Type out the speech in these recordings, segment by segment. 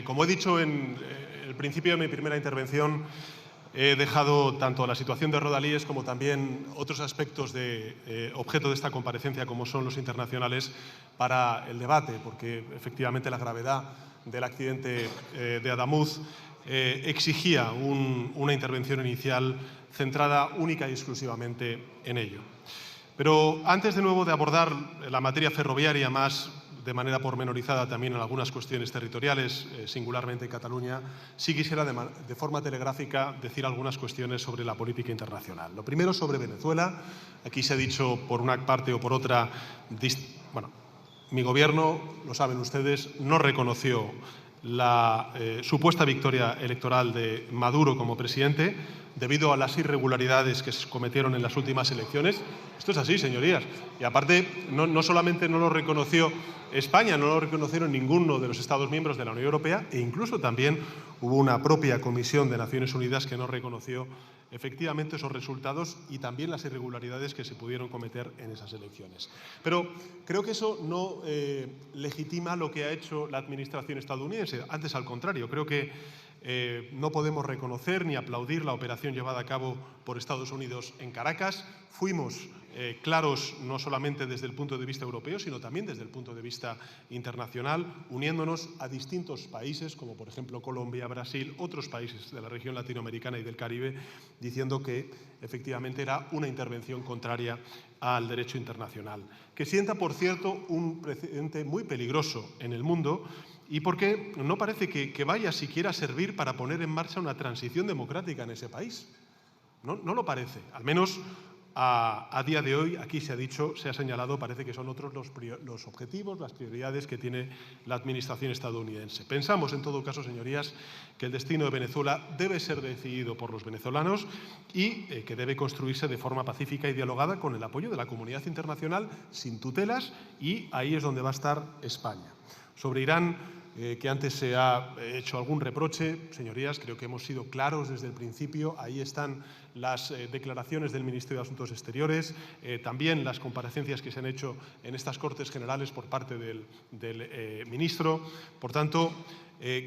Como he dicho en el principio de mi primera intervención, he dejado tanto la situación de Rodalíes como también otros aspectos de objeto de esta comparecencia, como son los internacionales, para el debate, porque efectivamente la gravedad del accidente de Adamuz exigía una intervención inicial centrada única y exclusivamente en ello. Pero antes de nuevo de abordar la materia ferroviaria más de manera pormenorizada también en algunas cuestiones territoriales, singularmente en Cataluña, sí quisiera de forma telegráfica decir algunas cuestiones sobre la política internacional. Lo primero sobre Venezuela. Aquí se ha dicho por una parte o por otra, bueno, mi gobierno, lo saben ustedes, no reconoció la supuesta victoria electoral de Maduro como presidente debido a las irregularidades que se cometieron en las últimas elecciones. Esto es así, señorías. Y aparte, no solamente no lo reconoció España, no lo reconocieron ninguno de los Estados miembros de la Unión Europea, e incluso también hubo una propia Comisión de Naciones Unidas que no reconoció efectivamente esos resultados y también las irregularidades que se pudieron cometer en esas elecciones. Pero creo que eso no legitima lo que ha hecho la administración estadounidense. Antes, al contrario, creo que no podemos reconocer ni aplaudir la operación llevada a cabo por Estados Unidos en Caracas. Fuimos claros no solamente desde el punto de vista europeo, sino también desde el punto de vista internacional, uniéndonos a distintos países, como por ejemplo Colombia, Brasil, otros países de la región latinoamericana y del Caribe, diciendo que efectivamente era una intervención contraria al derecho internacional, que sienta, por cierto, un precedente muy peligroso en el mundo y porque no parece que vaya siquiera a servir para poner en marcha una transición democrática en ese país. No lo parece, al menos a día de hoy, aquí se ha dicho, se ha señalado, parece que son otros los objetivos, las prioridades que tiene la administración estadounidense. Pensamos, en todo caso, señorías, que el destino de Venezuela debe ser decidido por los venezolanos y que debe construirse de forma pacífica y dialogada con el apoyo de la comunidad internacional, sin tutelas, y ahí es donde va a estar España. Sobre Irán, que antes se ha hecho algún reproche, señorías, creo que hemos sido claros desde el principio. Ahí están las declaraciones del Ministerio de Asuntos Exteriores, también las comparecencias que se han hecho en estas Cortes Generales por parte del ministro. Por tanto,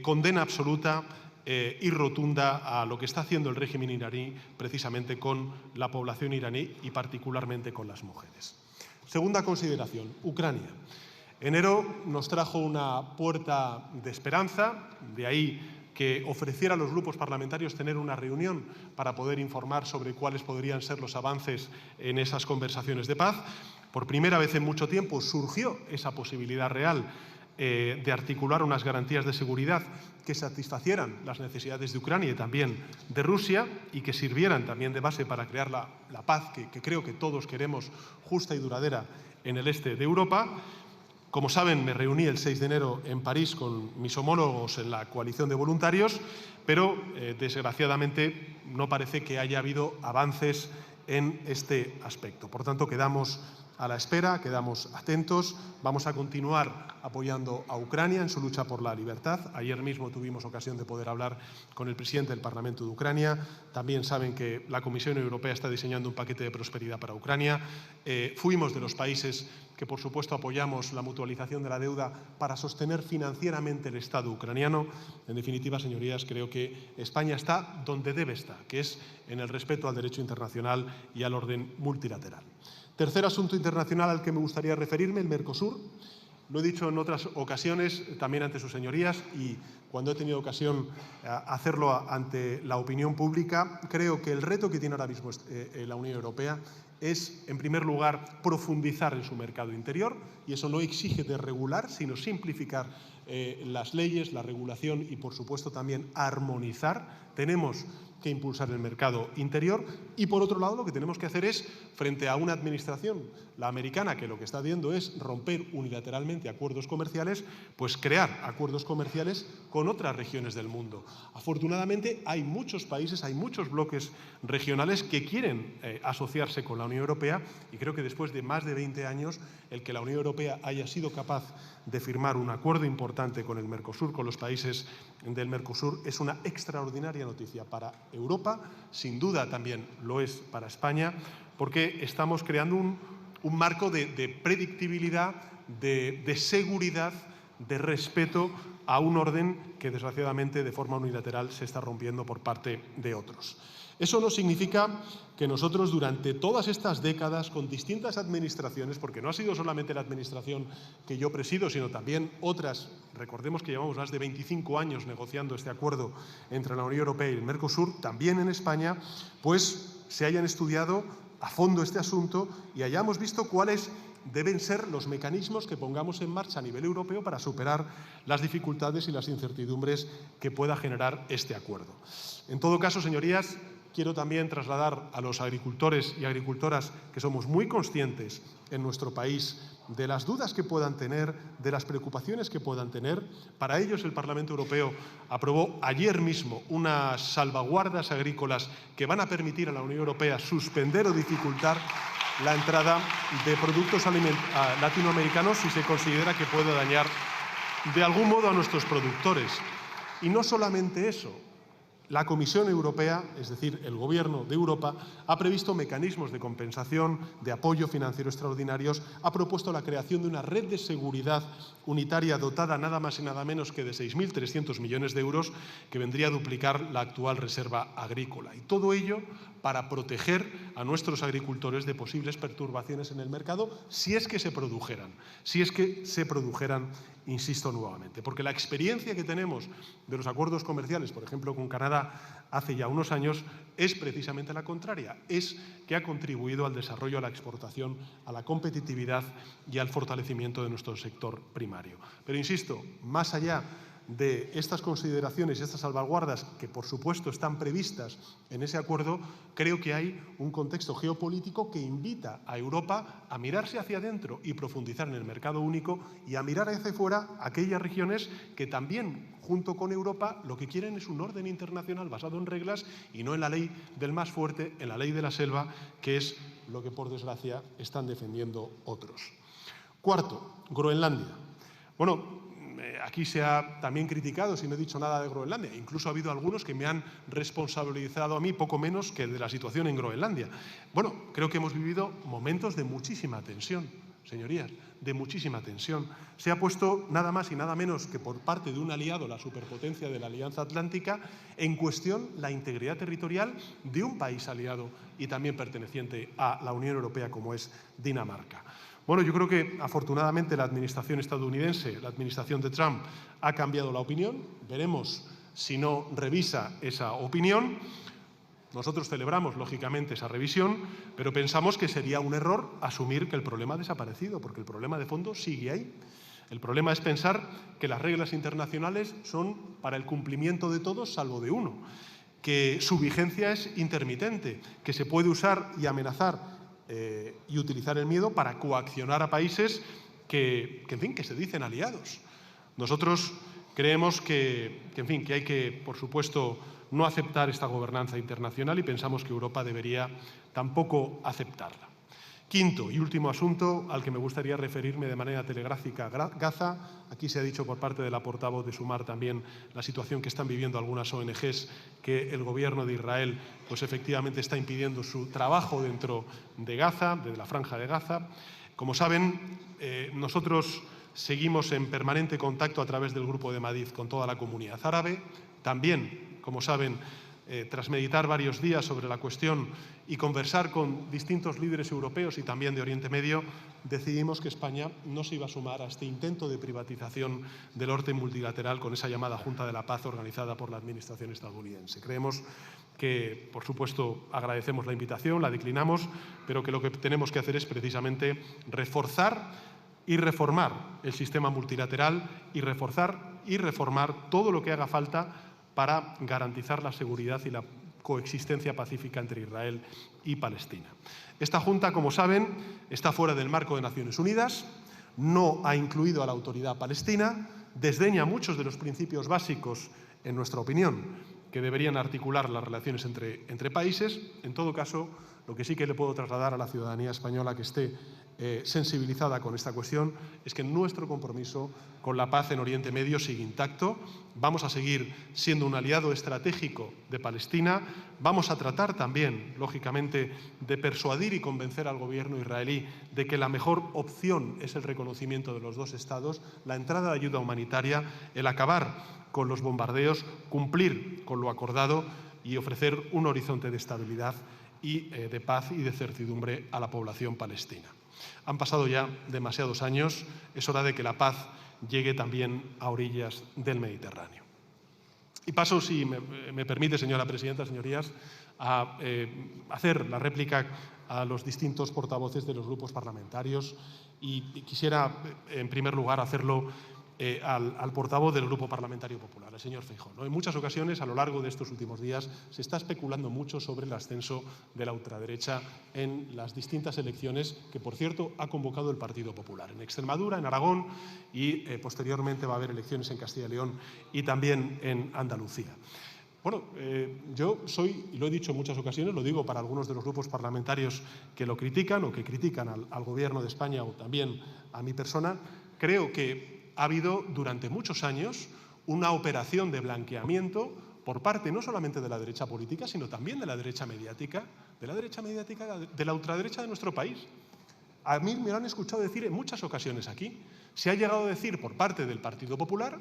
condena absoluta y rotunda a lo que está haciendo el régimen iraní precisamente con la población iraní y particularmente con las mujeres. Segunda consideración, Ucrania. Enero nos trajo una puerta de esperanza, de ahí que ofreciera a los grupos parlamentarios tener una reunión para poder informar sobre cuáles podrían ser los avances en esas conversaciones de paz. Por primera vez en mucho tiempo surgió esa posibilidad real de articular unas garantías de seguridad que satisfacieran las necesidades de Ucrania y también de Rusia y que sirvieran también de base para crear la paz que creo que todos queremos, justa y duradera, en el este de Europa. Como saben, me reuní el 6 de enero en París con mis homólogos en la coalición de voluntarios, pero desgraciadamente no parece que haya habido avances en este aspecto. Por tanto, quedamos a la espera, quedamos atentos. Vamos a continuar apoyando a Ucrania en su lucha por la libertad. Ayer mismo tuvimos ocasión de poder hablar con el presidente del Parlamento de Ucrania. También saben que la Comisión Europea está diseñando un paquete de prosperidad para Ucrania. Fuimos de los países que, por supuesto, apoyamos la mutualización de la deuda para sostener financieramente el Estado ucraniano. En definitiva, señorías, creo que España está donde debe estar, que es en el respeto al derecho internacional y al orden multilateral. Tercer asunto internacional al que me gustaría referirme, el Mercosur. Lo he dicho en otras ocasiones, también ante sus señorías, y cuando he tenido ocasión de hacerlo ante la opinión pública, creo que el reto que tiene ahora mismo la Unión Europea es, en primer lugar, profundizar en su mercado interior, y eso no exige desregular, sino simplificar las leyes, la regulación y, por supuesto, también armonizar. Tenemos que impulsar el mercado interior y, por otro lado, lo que tenemos que hacer es, frente a una administración, la americana, que lo que está haciendo es romper unilateralmente acuerdos comerciales, pues crear acuerdos comerciales con otras regiones del mundo. Afortunadamente, hay muchos países, hay muchos bloques regionales que quieren asociarse con la Unión Europea, y creo que después de más de 20 años, el que la Unión Europea haya sido capaz de firmar un acuerdo importante con el Mercosur, con los países del Mercosur, es una extraordinaria noticia para Europa, sin duda también lo es para España, porque estamos creando un marco de predictibilidad, de seguridad, de respeto a un orden que, desgraciadamente, de forma unilateral se está rompiendo por parte de otros. Eso no significa que nosotros, durante todas estas décadas, con distintas administraciones, porque no ha sido solamente la administración que yo presido, sino también otras, recordemos que llevamos más de 25 años negociando este acuerdo entre la Unión Europea y el Mercosur, también en España, pues se hayan estudiado a fondo este asunto y hayamos visto cuáles deben ser los mecanismos que pongamos en marcha a nivel europeo para superar las dificultades y las incertidumbres que pueda generar este acuerdo. En todo caso, señorías, quiero también trasladar a los agricultores y agricultoras que somos muy conscientes en nuestro país de las dudas que puedan tener, de las preocupaciones que puedan tener. Para ellos, el Parlamento Europeo aprobó ayer mismo unas salvaguardas agrícolas que van a permitir a la Unión Europea suspender o dificultar la entrada de productos latinoamericanos si se considera que puede dañar de algún modo a nuestros productores. Y no solamente eso. La Comisión Europea, es decir, el Gobierno de Europa, ha previsto mecanismos de compensación, de apoyo financiero extraordinarios, ha propuesto la creación de una red de seguridad unitaria dotada nada más y nada menos que de 6.300 millones de euros, que vendría a duplicar la actual reserva agrícola. Y todo ello para proteger a nuestros agricultores de posibles perturbaciones en el mercado, si es que se produjeran, insisto nuevamente, porque la experiencia que tenemos de los acuerdos comerciales, por ejemplo, con Canadá, hace ya unos años, es precisamente la contraria, es que ha contribuido al desarrollo, a la exportación, a la competitividad y al fortalecimiento de nuestro sector primario. Pero insisto, más allá de estas consideraciones y estas salvaguardas, que por supuesto están previstas en ese acuerdo, creo que hay un contexto geopolítico que invita a Europa a mirarse hacia adentro y profundizar en el mercado único y a mirar hacia fuera aquellas regiones que también, junto con Europa, lo que quieren es un orden internacional basado en reglas y no en la ley del más fuerte, en la ley de la selva, que es lo que, por desgracia, están defendiendo otros. Cuarto, Groenlandia. Bueno, aquí se ha también criticado si no he dicho nada de Groenlandia. Incluso ha habido algunos que me han responsabilizado a mí poco menos que de la situación en Groenlandia. Bueno, creo que hemos vivido momentos de muchísima tensión, señorías, de muchísima tensión. Se ha puesto nada más y nada menos que por parte de un aliado, la superpotencia de la Alianza Atlántica, en cuestión la integridad territorial de un país aliado y también perteneciente a la Unión Europea como es Dinamarca. Bueno, yo creo que afortunadamente la administración estadounidense, la administración de Trump, ha cambiado la opinión. Veremos si no revisa esa opinión. Nosotros celebramos, lógicamente, esa revisión, pero pensamos que sería un error asumir que el problema ha desaparecido, porque el problema de fondo sigue ahí. El problema es pensar que las reglas internacionales son para el cumplimiento de todos, salvo de uno, que su vigencia es intermitente, que se puede usar y amenazar y utilizar el miedo para coaccionar a países que se dicen aliados. Nosotros creemos que hay que, por supuesto, no aceptar esta gobernanza internacional y pensamos que Europa debería tampoco aceptarla. Quinto y último asunto al que me gustaría referirme de manera telegráfica, Gaza. Aquí se ha dicho por parte de la portavoz de Sumar también la situación que están viviendo algunas ONGs, que el gobierno de Israel pues efectivamente está impidiendo su trabajo dentro de Gaza, de la franja de Gaza. Como saben, nosotros seguimos en permanente contacto a través del Grupo de Madrid con toda la comunidad árabe. También, como saben, tras meditar varios días sobre la cuestión y conversar con distintos líderes europeos y también de Oriente Medio, decidimos que España no se iba a sumar a este intento de privatización del orden multilateral con esa llamada Junta de la Paz organizada por la administración estadounidense. Creemos que, por supuesto, agradecemos la invitación, la declinamos, pero que lo que tenemos que hacer es precisamente reforzar y reformar el sistema multilateral y reforzar y reformar todo lo que haga falta para garantizar la seguridad y la coexistencia pacífica entre Israel y Palestina. Esta Junta, como saben, está fuera del marco de Naciones Unidas, no ha incluido a la Autoridad Palestina, desdeña muchos de los principios básicos, en nuestra opinión, que deberían articular las relaciones entre países. En todo caso, lo que sí que le puedo trasladar a la ciudadanía española que esté sensibilizada con esta cuestión, es que nuestro compromiso con la paz en Oriente Medio sigue intacto. Vamos a seguir siendo un aliado estratégico de Palestina. Vamos a tratar también, lógicamente, de persuadir y convencer al gobierno israelí de que la mejor opción es el reconocimiento de los dos estados, la entrada de ayuda humanitaria, el acabar con los bombardeos, cumplir con lo acordado y ofrecer un horizonte de estabilidad y de paz y de certidumbre a la población palestina. Han pasado ya demasiados años, es hora de que la paz llegue también a orillas del Mediterráneo. Y paso, si me permite, señora presidenta, señorías, a hacer la réplica a los distintos portavoces de los grupos parlamentarios y quisiera, en primer lugar, hacerlo al portavoz del Grupo Parlamentario Popular, el señor Feijóo, ¿no? En muchas ocasiones, a lo largo de estos últimos días, se está especulando mucho sobre el ascenso de la ultraderecha en las distintas elecciones que, por cierto, ha convocado el Partido Popular. En Extremadura, en Aragón y posteriormente va a haber elecciones en Castilla y León y también en Andalucía. Bueno, yo soy, y lo he dicho en muchas ocasiones, lo digo para algunos de los grupos parlamentarios que lo critican o que critican al Gobierno de España o también a mi persona, creo que ha habido durante muchos años una operación de blanqueamiento por parte no solamente de la derecha política, sino también de la derecha mediática, de la ultraderecha de nuestro país. A mí me lo han escuchado decir en muchas ocasiones aquí. Se ha llegado a decir por parte del Partido Popular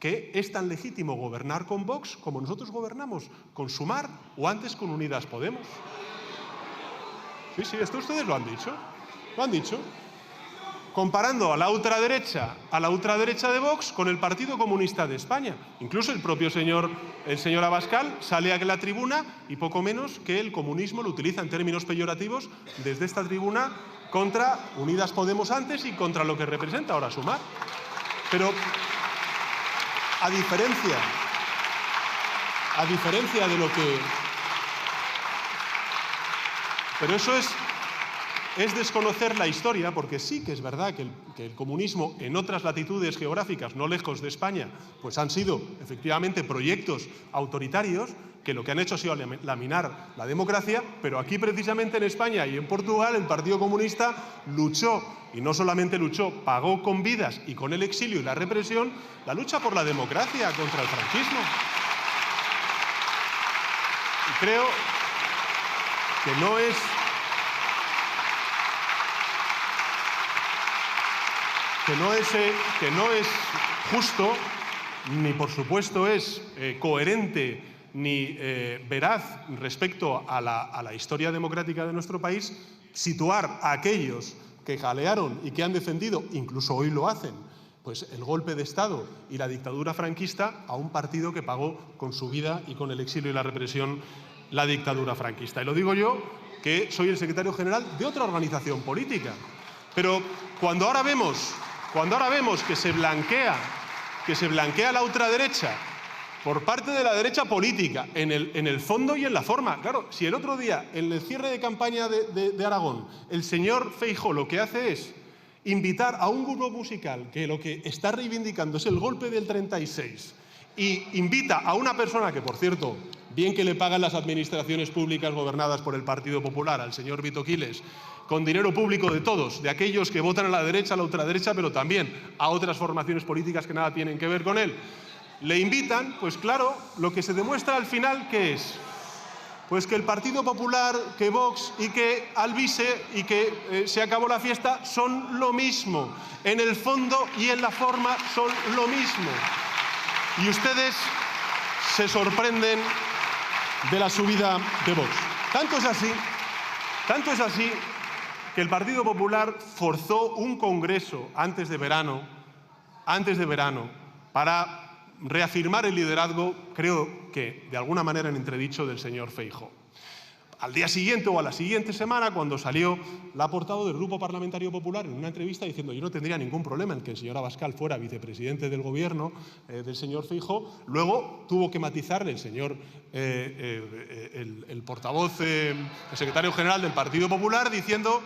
que es tan legítimo gobernar con Vox como nosotros gobernamos con Sumar o antes con Unidas Podemos. Sí, esto ustedes lo han dicho. Lo han dicho. Comparando a la ultraderecha de Vox con el Partido Comunista de España. Incluso el propio señor Abascal sale a la tribuna y poco menos que el comunismo lo utiliza en términos peyorativos desde esta tribuna contra Unidas Podemos antes y contra lo que representa ahora Sumar. Pero a diferencia de lo que... Pero eso es desconocer la historia, porque sí que es verdad que el comunismo en otras latitudes geográficas, no lejos de España, pues han sido efectivamente proyectos autoritarios que lo que han hecho ha sido laminar la democracia, pero aquí precisamente en España y en Portugal el Partido Comunista luchó, y no solamente luchó, pagó con vidas y con el exilio y la represión, la lucha por la democracia contra el franquismo. Y creo que no es justo, ni por supuesto es coherente ni veraz respecto a la historia democrática de nuestro país, situar a aquellos que jalearon y que han defendido, incluso hoy lo hacen, pues el golpe de Estado y la dictadura franquista a un partido que pagó con su vida y con el exilio y la represión la dictadura franquista. Y lo digo yo, que soy el secretario general de otra organización política. Pero cuando ahora vemos que se blanquea la ultraderecha por parte de la derecha política, en el fondo y en la forma. Claro, si el otro día, en el cierre de campaña de Aragón, el señor Feijóo lo que hace es invitar a un grupo musical que lo que está reivindicando es el golpe del 36 y invita a una persona que, por cierto, bien que le pagan las administraciones públicas gobernadas por el Partido Popular, al señor Vito Quiles, con dinero público de todos, de aquellos que votan a la derecha, a la ultraderecha, pero también a otras formaciones políticas que nada tienen que ver con él, le invitan, pues claro, lo que se demuestra al final, ¿qué es? Pues que el Partido Popular, que Vox y que Alvise y que se acabó la fiesta son lo mismo. En el fondo y en la forma son lo mismo. Y ustedes se sorprenden de la subida de Vox. Tanto es así que el Partido Popular forzó un congreso antes de verano para reafirmar el liderazgo, creo que de alguna manera en entredicho, del señor Feijóo. Al día siguiente o a la siguiente semana, cuando salió la portavoz del Grupo Parlamentario Popular en una entrevista diciendo yo no tendría ningún problema en que el señor Abascal fuera vicepresidente del gobierno del señor Feijóo, luego tuvo que matizarle el señor, el portavoz, el secretario general del Partido Popular diciendo,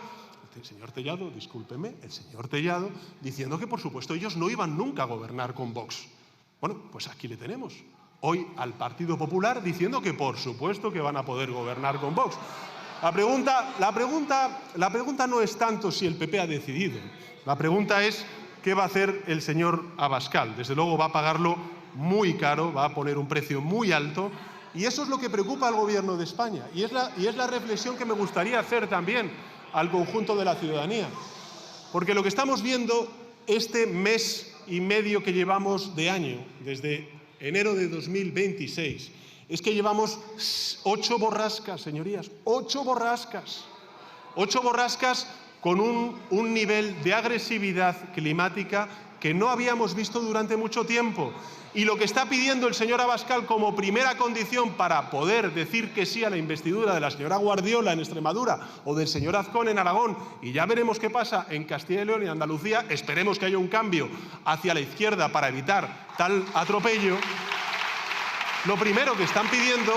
el señor Tellado, discúlpeme, el señor Tellado, diciendo que por supuesto ellos no iban nunca a gobernar con Vox. Bueno, pues aquí le tenemos. Hoy al Partido Popular diciendo que por supuesto que van a poder gobernar con Vox. La pregunta no es tanto si el PP ha decidido. La pregunta es qué va a hacer el señor Abascal. Desde luego va a pagarlo muy caro, va a poner un precio muy alto. Y eso es lo que preocupa al Gobierno de España. Y es la reflexión que me gustaría hacer también al conjunto de la ciudadanía. Porque lo que estamos viendo este mes y medio que llevamos de año, desde enero de 2026, es que llevamos 8 borrascas, señorías, 8 borrascas. 8 borrascas con un nivel de agresividad climática que no habíamos visto durante mucho tiempo. Y lo que está pidiendo el señor Abascal como primera condición para poder decir que sí a la investidura de la señora Guardiola en Extremadura o del señor Azcón en Aragón, y ya veremos qué pasa en Castilla y León y Andalucía, esperemos que haya un cambio hacia la izquierda para evitar tal atropello, lo primero que están pidiendo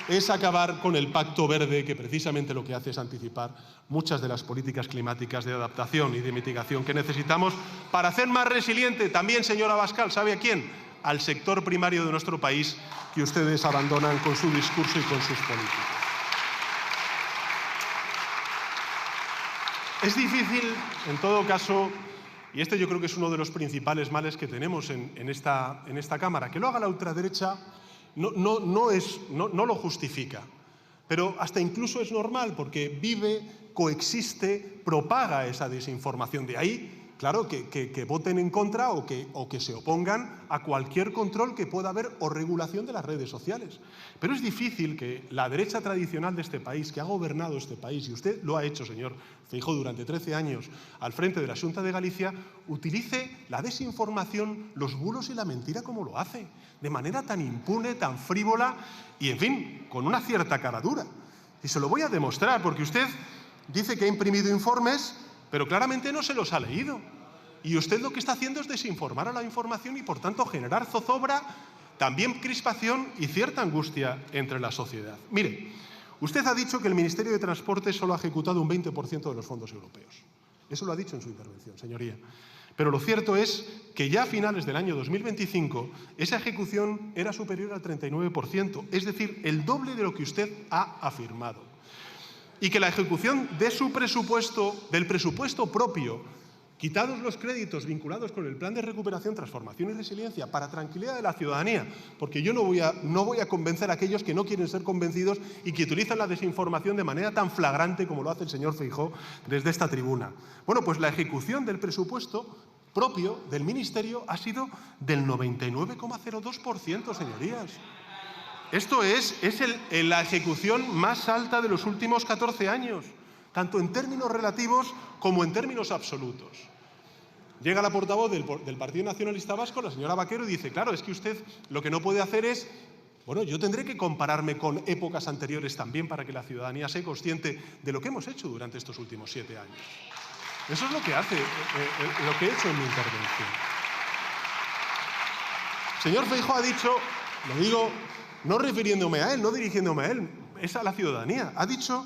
es acabar con el Pacto Verde, que precisamente lo que hace es anticipar muchas de las políticas climáticas de adaptación y de mitigación que necesitamos para hacer más resiliente también, señor Abascal, ¿sabe a quién? Al sector primario de nuestro país, que ustedes abandonan con su discurso y con sus políticas. Es difícil, en todo caso, y este yo creo que es uno de los principales males que tenemos en esta Cámara, que lo haga la ultraderecha no lo justifica, pero hasta incluso es normal porque vive, coexiste, propaga esa desinformación. De ahí, claro, que voten en contra o que se opongan a cualquier control que pueda haber o regulación de las redes sociales. Pero es difícil que la derecha tradicional de este país, que ha gobernado este país, y usted lo ha hecho, señor Feijóo, durante 13 años al frente de la Xunta de Galicia, utilice la desinformación, los bulos y la mentira como lo hace, de manera tan impune, tan frívola y, en fin, con una cierta cara dura. Y se lo voy a demostrar, porque usted dice que ha imprimido informes, pero claramente no se los ha leído. Y usted lo que está haciendo es desinformar a la información y, por tanto, generar zozobra, también crispación y cierta angustia entre la sociedad. Mire, usted ha dicho que el Ministerio de Transporte solo ha ejecutado un 20% de los fondos europeos. Eso lo ha dicho en su intervención, señoría. Pero lo cierto es que ya a finales del año 2025 esa ejecución era superior al 39%, es decir, el doble de lo que usted ha afirmado. Y que la ejecución de su presupuesto, del presupuesto propio, quitados los créditos vinculados con el Plan de Recuperación, Transformación y Resiliencia, para tranquilidad de la ciudadanía, porque yo no voy a convencer a aquellos que no quieren ser convencidos y que utilizan la desinformación de manera tan flagrante como lo hace el señor Feijóo desde esta tribuna. Bueno, pues la ejecución del presupuesto propio del Ministerio ha sido del 99,02%, señorías. Esto es la ejecución más alta de los últimos 14 años, tanto en términos relativos como en términos absolutos. Llega la portavoz del Partido Nacionalista Vasco, la señora Vaquero, y dice, claro, es que usted lo que no puede hacer es, bueno, yo tendré que compararme con épocas anteriores también para que la ciudadanía sea consciente de lo que hemos hecho durante estos últimos 7 años. Eso es lo que hace, lo que he hecho en mi intervención. Señor Feijóo ha dicho, lo digo no refiriéndome a él, no dirigiéndome a él, es a la ciudadanía, ha dicho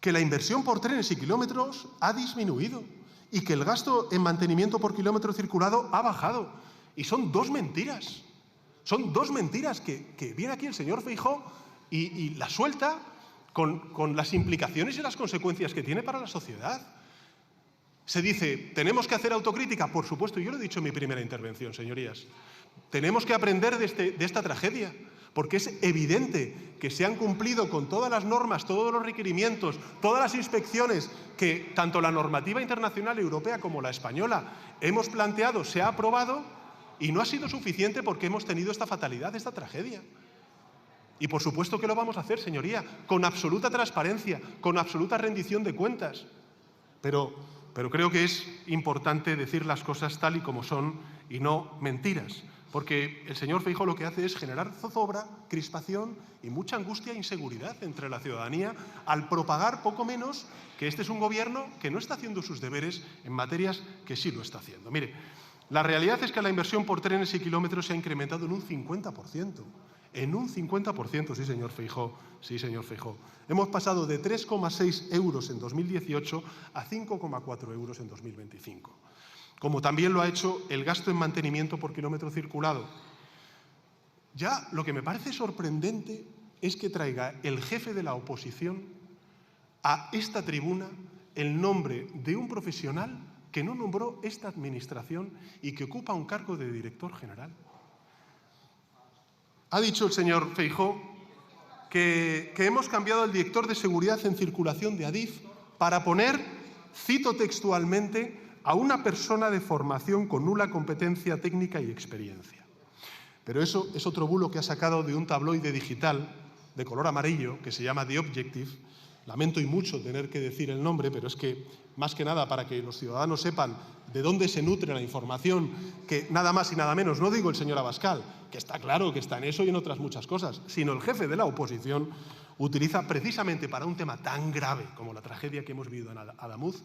que la inversión por trenes y kilómetros ha disminuido y que el gasto en mantenimiento por kilómetro circulado ha bajado. Y son dos mentiras. Son dos mentiras que viene aquí el señor Feijóo y la suelta con las implicaciones y las consecuencias que tiene para la sociedad. Se dice, tenemos que hacer autocrítica. Por supuesto, yo lo he dicho en mi primera intervención, señorías. Tenemos que aprender de esta tragedia, porque es evidente que se han cumplido con todas las normas, todos los requerimientos, todas las inspecciones que tanto la normativa internacional europea como la española hemos planteado, se ha aprobado y no ha sido suficiente porque hemos tenido esta fatalidad, esta tragedia. Y por supuesto que lo vamos a hacer, señoría, con absoluta transparencia, con absoluta rendición de cuentas. Pero creo que es importante decir las cosas tal y como son y no mentiras. Porque el señor Feijóo lo que hace es generar zozobra, crispación y mucha angustia e inseguridad entre la ciudadanía al propagar poco menos que este es un gobierno que no está haciendo sus deberes en materias que sí lo está haciendo. Mire, la realidad es que la inversión por trenes y kilómetros se ha incrementado en un 50%. En un 50%, sí, señor Feijóo. Sí, señor Feijóo. Hemos pasado de 3,6 euros en 2018 a 5,4 euros en 2025. como también lo ha hecho el gasto en mantenimiento por kilómetro circulado. Ya lo que me parece sorprendente es que traiga el jefe de la oposición a esta tribuna el nombre de un profesional que no nombró esta administración y que ocupa un cargo de director general. Ha dicho el señor Feijóo que hemos cambiado al director de seguridad en circulación de Adif para poner, cito textualmente, a una persona de formación con nula competencia técnica y experiencia. Pero eso es otro bulo que ha sacado de un tabloide digital de color amarillo que se llama The Objective. Lamento y mucho tener que decir el nombre, pero es que, más que nada, para que los ciudadanos sepan de dónde se nutre la información, que nada más y nada menos, no digo el señor Abascal, que está claro que está en eso y en otras muchas cosas, sino el jefe de la oposición, utiliza precisamente para un tema tan grave como la tragedia que hemos vivido en Adamuz,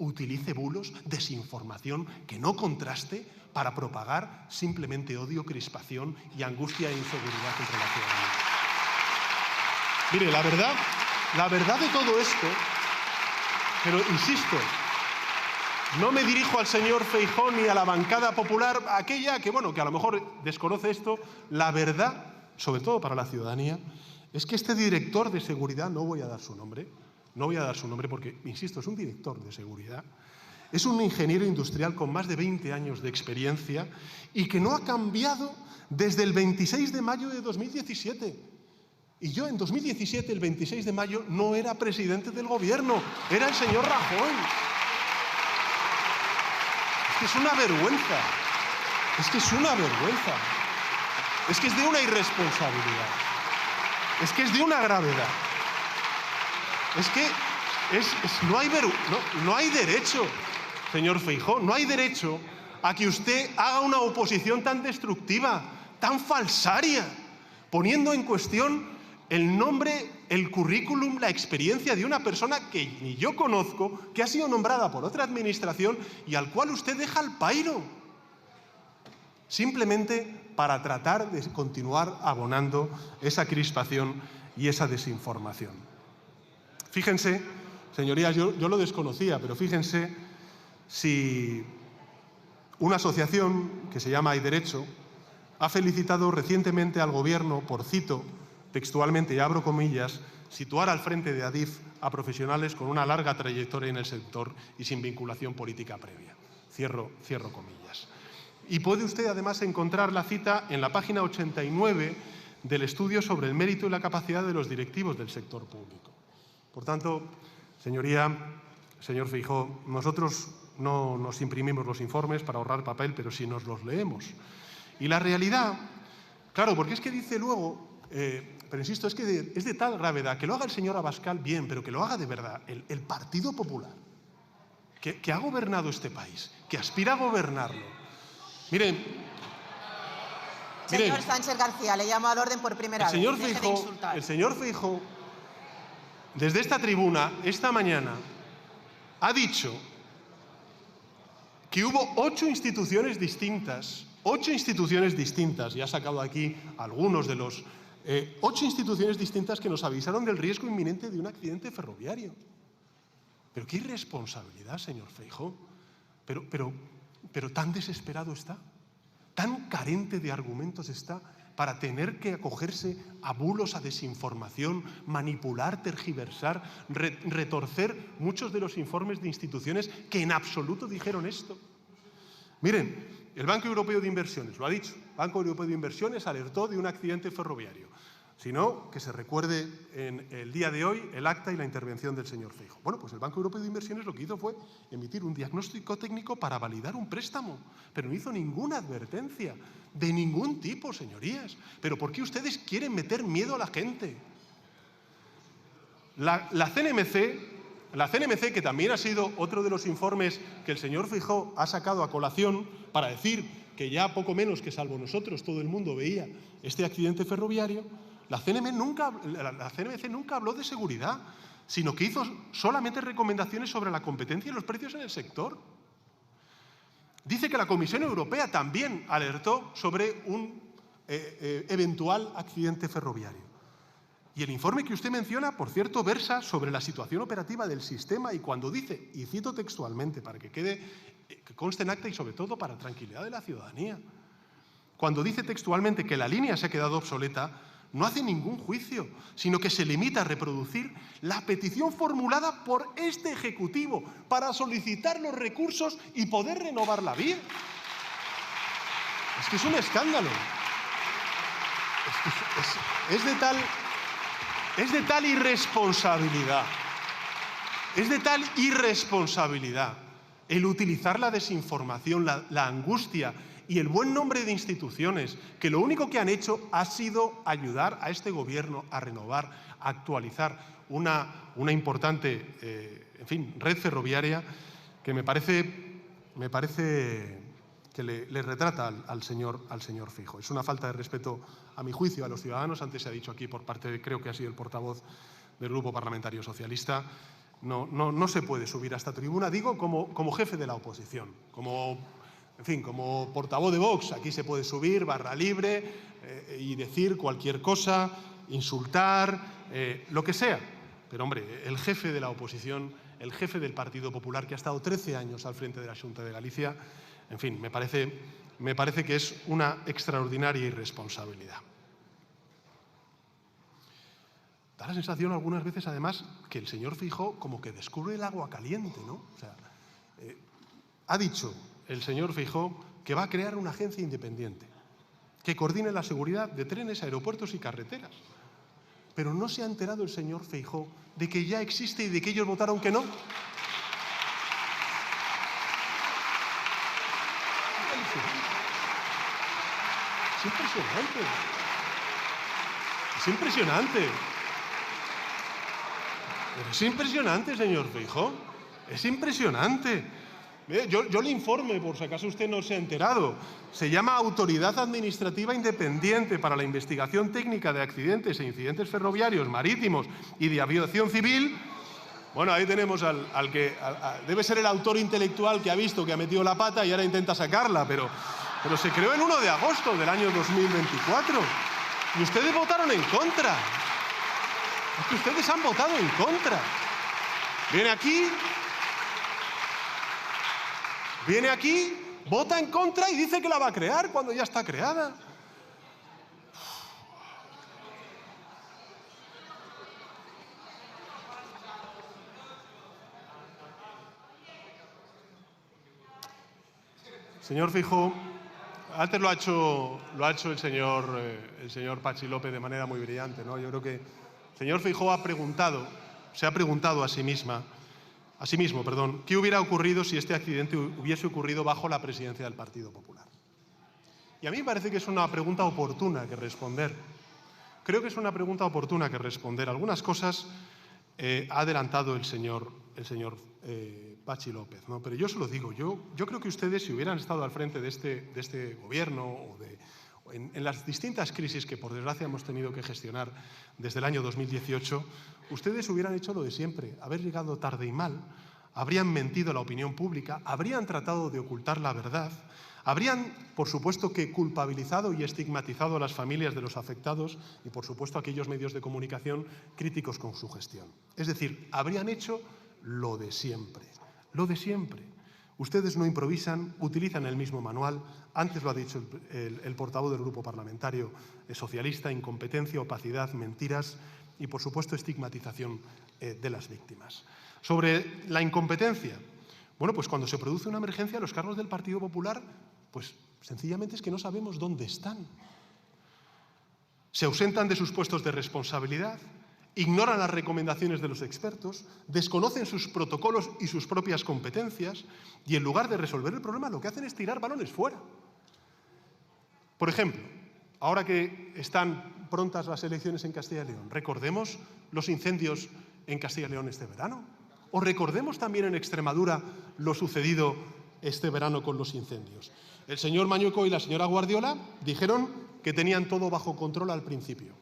utilice bulos, desinformación que no contraste para propagar simplemente odio, crispación y angustia e inseguridad entre la ciudadanía. Mire, la verdad de todo esto, pero insisto, no me dirijo al señor Feijóo ni a la bancada popular, aquella que, bueno, que a lo mejor desconoce esto, la verdad, sobre todo para la ciudadanía, es que este director de seguridad, no voy a dar su nombre porque, insisto, es un director de seguridad, es un ingeniero industrial con más de 20 años de experiencia y que no ha cambiado desde el 26 de mayo de 2017. Y yo en 2017, el 26 de mayo, no era presidente del gobierno, era el señor Rajoy. Es que es una vergüenza. Es que es una vergüenza. Es que es de una irresponsabilidad. Es que es de una gravedad. Es que no hay derecho, señor Feijóo, no hay derecho a que usted haga una oposición tan destructiva, tan falsaria, poniendo en cuestión el nombre, el currículum, la experiencia de una persona que ni yo conozco, que ha sido nombrada por otra administración y al cual usted deja al pairo, simplemente para tratar de continuar abonando esa crispación y esa desinformación. Fíjense, señorías, yo lo desconocía, pero fíjense si una asociación que se llama Hay Derecho ha felicitado recientemente al Gobierno por, cito, textualmente, y abro comillas, situar al frente de Adif a profesionales con una larga trayectoria en el sector y sin vinculación política previa. Cierro comillas. Y puede usted además encontrar la cita en la página 89 del estudio sobre el mérito y la capacidad de los directivos del sector público. Por tanto, señoría, señor Feijóo, nosotros no nos imprimimos los informes para ahorrar papel, pero sí nos los leemos. Y la realidad, claro, porque es que dice luego, pero insisto, es que es de tal gravedad, que lo haga el señor Abascal bien, pero que lo haga de verdad el Partido Popular, que ha gobernado este país, que aspira a gobernarlo. Miren, señor Sánchez García, le llamo al orden por primera vez. El señor Feijóo, desde esta tribuna, esta mañana, ha dicho que hubo 8 instituciones distintas, y ha sacado aquí algunos de los 8 instituciones distintas que nos avisaron del riesgo inminente de un accidente ferroviario. Pero qué irresponsabilidad, señor Feijóo. Pero tan desesperado está, tan carente de argumentos está para tener que acogerse a bulos, a desinformación, manipular, tergiversar, retorcer muchos de los informes de instituciones que en absoluto dijeron esto. Miren, el Banco Europeo de Inversiones lo ha dicho. El Banco Europeo de Inversiones alertó de un accidente ferroviario. Si no, que se recuerde en el día de hoy el acta y la intervención del señor Feijóo. Bueno, pues el Banco Europeo de Inversiones lo que hizo fue emitir un diagnóstico técnico para validar un préstamo, pero no hizo ninguna advertencia de ningún tipo, señorías. ¿Pero por qué ustedes quieren meter miedo a la gente? La CNMC, que también ha sido otro de los informes que el señor Feijóo ha sacado a colación para decir que ya poco menos que salvo nosotros todo el mundo veía este accidente ferroviario, la CNMC nunca habló de seguridad, sino que hizo solamente recomendaciones sobre la competencia y los precios en el sector. Dice que la Comisión Europea también alertó sobre un eventual accidente ferroviario. Y el informe que usted menciona, por cierto, versa sobre la situación operativa del sistema y cuando dice, y cito textualmente para que quede que conste en acta y sobre todo para tranquilidad de la ciudadanía. Cuando dice textualmente que la línea se ha quedado obsoleta, no hace ningún juicio, sino que se limita a reproducir la petición formulada por este Ejecutivo para solicitar los recursos y poder renovar la vía. Es que es un escándalo. Es de tal irresponsabilidad. Es de tal irresponsabilidad el utilizar la desinformación, la angustia y el buen nombre de instituciones, que lo único que han hecho ha sido ayudar a este Gobierno a renovar, a actualizar una importante red ferroviaria que me parece que le retrata al señor Feijóo. Es una falta de respeto, a mi juicio, a los ciudadanos. Antes se ha dicho aquí por parte de, creo que ha sido el portavoz del Grupo Parlamentario Socialista, no se puede subir a esta tribuna, digo, como jefe de la oposición, como portavoz de Vox. Aquí se puede subir, barra libre, y decir cualquier cosa, insultar, lo que sea. Pero, hombre, el jefe de la oposición, el jefe del Partido Popular, que ha estado 13 años al frente de la Xunta de Galicia, en fin, me parece que es una extraordinaria irresponsabilidad. Da la sensación algunas veces, además, que el señor Feijóo como que descubre el agua caliente, ¿no? O sea, ha dicho el señor Feijóo que va a crear una agencia independiente que coordine la seguridad de trenes, aeropuertos y carreteras. Pero no se ha enterado el señor Feijóo de que ya existe y de que ellos votaron que no. Es impresionante. Es impresionante. Pero es impresionante, señor Feijóo. Es impresionante. Yo le informe, por si acaso usted no se ha enterado. Se llama Autoridad Administrativa Independiente para la Investigación Técnica de Accidentes e Incidentes Ferroviarios, Marítimos y de Aviación Civil. Bueno, ahí tenemos al que debe ser el autor intelectual que ha visto que ha metido la pata y ahora intenta sacarla, pero se creó el 1 de agosto del año 2024. Y ustedes votaron en contra. Es que ustedes han votado en contra. Viene aquí, vota en contra y dice que la va a crear cuando ya está creada. Señor Feijóo, antes lo ha hecho el señor Patxi López de manera muy brillante, ¿no? Yo creo que el señor Feijóo se ha preguntado a sí mismo, ¿qué hubiera ocurrido si este accidente hubiese ocurrido bajo la presidencia del Partido Popular? Y a mí me parece que es una pregunta oportuna que responder. Creo que es una pregunta oportuna que responder. Algunas cosas ha adelantado el señor Patxi López, ¿no? Pero yo se lo digo, yo creo que ustedes, si hubieran estado al frente de este Gobierno o en las distintas crisis que, por desgracia, hemos tenido que gestionar desde el año 2018, ustedes hubieran hecho lo de siempre, haber llegado tarde y mal, habrían mentido a la opinión pública, habrían tratado de ocultar la verdad, habrían, por supuesto, que culpabilizado y estigmatizado a las familias de los afectados y, por supuesto, a aquellos medios de comunicación críticos con su gestión. Es decir, habrían hecho lo de siempre, lo de siempre. Ustedes no improvisan, utilizan el mismo manual. Antes lo ha dicho el portavoz del Grupo Parlamentario Socialista: incompetencia, opacidad, mentiras y, por supuesto, estigmatización de las víctimas. Sobre la incompetencia, bueno, pues cuando se produce una emergencia, los cargos del Partido Popular, pues sencillamente es que no sabemos dónde están. Se ausentan de sus puestos de responsabilidad, ignoran las recomendaciones de los expertos, desconocen sus protocolos y sus propias competencias y, en lugar de resolver el problema, lo que hacen es tirar balones fuera. Por ejemplo, ahora que están prontas las elecciones en Castilla y León, recordemos los incendios en Castilla y León este verano. O recordemos también en Extremadura lo sucedido este verano con los incendios. El señor Mañueco y la señora Guardiola dijeron que tenían todo bajo control al principio.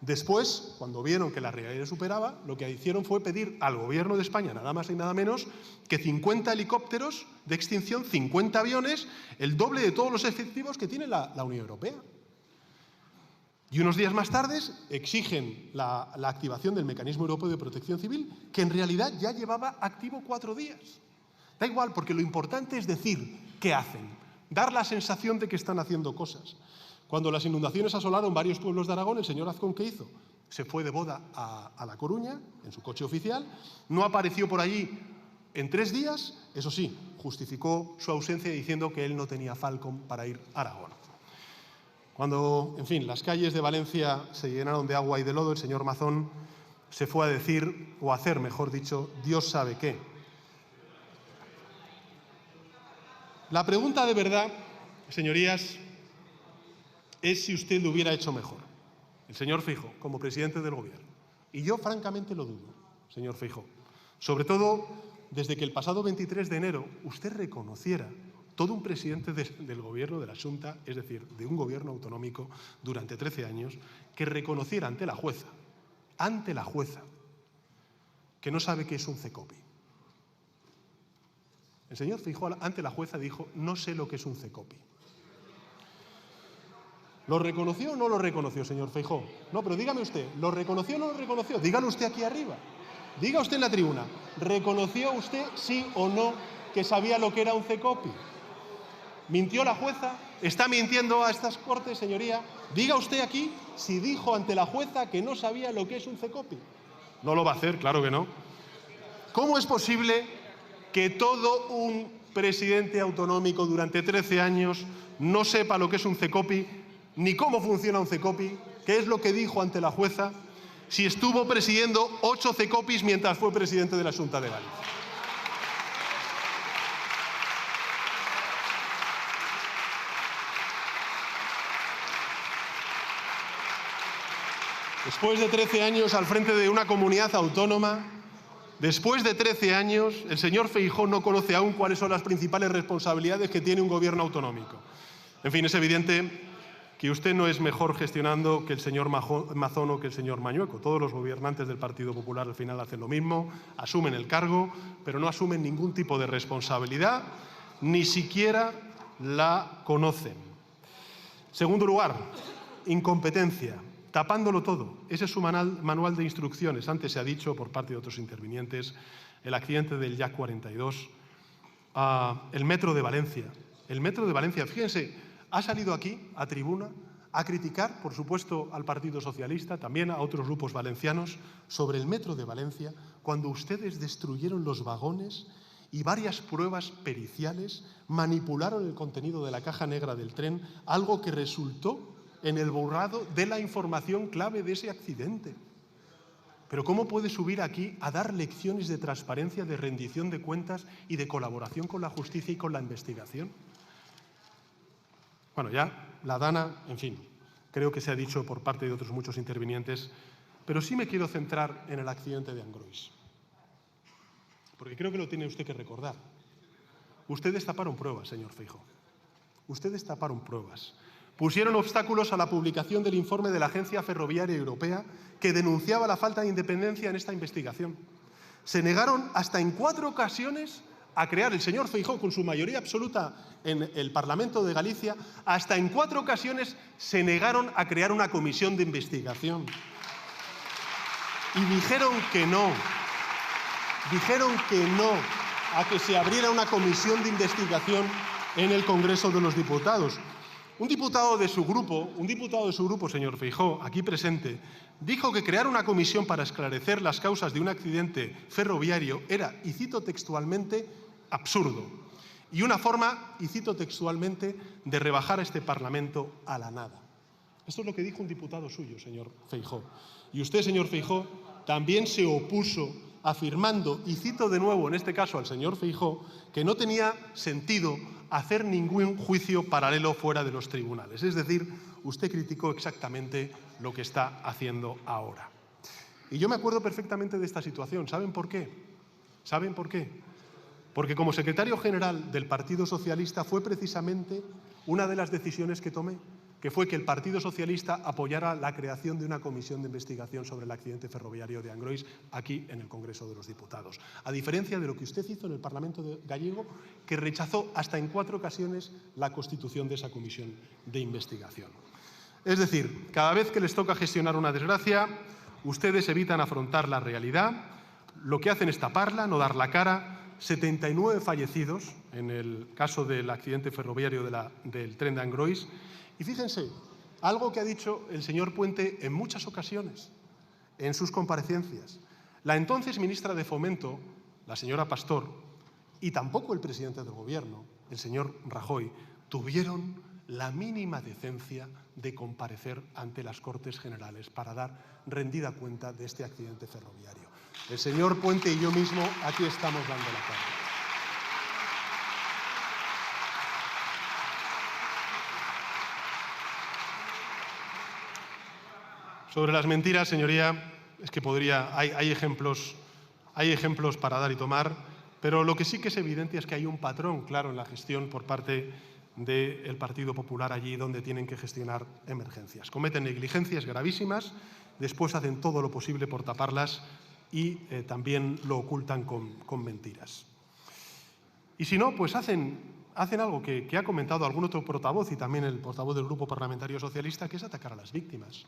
Después, cuando vieron que la realidad les superaba, lo que hicieron fue pedir al Gobierno de España, nada más y nada menos, que 50 helicópteros de extinción, 50 aviones, el doble de todos los efectivos que tiene la Unión Europea. Y unos días más tarde exigen la activación del Mecanismo Europeo de Protección Civil, que en realidad ya llevaba activo 4 días. Da igual, porque lo importante es decir qué hacen, dar la sensación de que están haciendo cosas. Cuando las inundaciones asolaron varios pueblos de Aragón, el señor Azcón, ¿qué hizo? Se fue de boda a La Coruña, en su coche oficial, no apareció por allí en 3 días, eso sí, justificó su ausencia diciendo que él no tenía Falcon para ir a Aragón. Cuando, en fin, las calles de Valencia se llenaron de agua y de lodo, el señor Mazón se fue a decir, o a hacer, mejor dicho, Dios sabe qué. La pregunta de verdad, señorías, es si usted lo hubiera hecho mejor. El señor Feijóo, como presidente del Gobierno. Y yo, francamente, lo dudo, señor Feijóo. Sobre todo, desde que el pasado 23 de enero usted reconociera, todo un presidente del Gobierno de la Xunta, es decir, de un gobierno autonómico durante 13 años, que reconociera ante la jueza, que no sabe qué es un CECOPI. El señor Feijóo ante la jueza dijo, no sé lo que es un CECOPI. ¿Lo reconoció o no lo reconoció, señor Feijóo? No, pero dígame usted, ¿lo reconoció o no lo reconoció? Dígalo usted aquí arriba. Diga usted en la tribuna, ¿reconoció usted sí o no que sabía lo que era un CECOPI? ¿Mintió la jueza? ¿Está mintiendo a estas Cortes, señoría? Diga usted aquí si dijo ante la jueza que no sabía lo que es un CECOPI. No lo va a hacer, claro que no. ¿Cómo es posible que todo un presidente autonómico durante 13 años no sepa lo que es un CECOPI, ni cómo funciona un CECOPI, qué es lo que dijo ante la jueza, si estuvo presidiendo 8 CECOPIs mientras fue presidente de la Xunta de Galicia? Después de 13 años al frente de una comunidad autónoma, después de 13 años, el señor Feijóo no conoce aún cuáles son las principales responsabilidades que tiene un gobierno autonómico. En fin, es evidente que usted no es mejor gestionando que el señor Mazón o que el señor Mañueco. Todos los gobernantes del Partido Popular al final hacen lo mismo, asumen el cargo, pero no asumen ningún tipo de responsabilidad, ni siquiera la conocen. Segundo lugar, incompetencia. Tapándolo todo. Ese es su manual de instrucciones. Antes se ha dicho por parte de otros intervinientes el accidente del Jack 42, el metro de Valencia. El metro de Valencia, fíjense, ha salido aquí a tribuna a criticar, por supuesto, al Partido Socialista, también a otros grupos valencianos, sobre el metro de Valencia, cuando ustedes destruyeron los vagones y varias pruebas periciales manipularon el contenido de la caja negra del tren, algo que resultó en el borrado de la información clave de ese accidente. Pero ¿cómo puede subir aquí a dar lecciones de transparencia, de rendición de cuentas y de colaboración con la justicia y con la investigación? Bueno, ya la Dana, en fin, creo que se ha dicho por parte de otros muchos intervinientes, pero sí me quiero centrar en el accidente de Angrois. Porque creo que lo tiene usted que recordar. Ustedes taparon pruebas, señor Feijóo. Ustedes taparon pruebas. Pusieron obstáculos a la publicación del informe de la Agencia Ferroviaria Europea que denunciaba la falta de independencia en esta investigación. Se negaron hasta en 4 ocasiones a crear, el señor Feijóo con su mayoría absoluta en el Parlamento de Galicia, hasta en 4 ocasiones se negaron a crear una comisión de investigación. Y dijeron que no a que se abriera una comisión de investigación en el Congreso de los Diputados. Un diputado de su grupo, señor Feijóo, aquí presente, dijo que crear una comisión para esclarecer las causas de un accidente ferroviario era, y cito textualmente, absurdo. Y una forma, y cito textualmente, de rebajar a este Parlamento a la nada. Esto es lo que dijo un diputado suyo, señor Feijóo. Y usted, señor Feijóo, también se opuso afirmando, y cito de nuevo en este caso al señor Feijóo, que no tenía sentido hacer ningún juicio paralelo fuera de los tribunales. Es decir, usted criticó exactamente lo que está haciendo ahora. Y yo me acuerdo perfectamente de esta situación. ¿Saben por qué? ¿Saben por qué? Porque como secretario general del Partido Socialista fue precisamente una de las decisiones que tomé, que fue que el Partido Socialista apoyara la creación de una comisión de investigación sobre el accidente ferroviario de Angrois aquí en el Congreso de los Diputados. A diferencia de lo que usted hizo en el Parlamento gallego, que rechazó hasta en 4 ocasiones la constitución de esa comisión de investigación. Es decir, cada vez que les toca gestionar una desgracia, ustedes evitan afrontar la realidad, lo que hacen es taparla, no dar la cara, 79 fallecidos en el caso del accidente ferroviario del tren de Angrois. Y fíjense, algo que ha dicho el señor Puente en muchas ocasiones, en sus comparecencias. La entonces ministra de Fomento, la señora Pastor, y tampoco el presidente del Gobierno, el señor Rajoy, tuvieron la mínima decencia de comparecer ante las Cortes Generales para dar rendida cuenta de este accidente ferroviario. El señor Puente y yo mismo aquí estamos dando la cara. Sobre las mentiras, señoría, es que hay ejemplos para dar y tomar, pero lo que sí que es evidente es que hay un patrón claro en la gestión por parte del Partido Popular allí donde tienen que gestionar emergencias. Cometen negligencias gravísimas, después hacen todo lo posible por taparlas y también lo ocultan con mentiras. Y si no, pues hacen algo que ha comentado algún otro portavoz y también el portavoz del Grupo Parlamentario Socialista, que es atacar a las víctimas.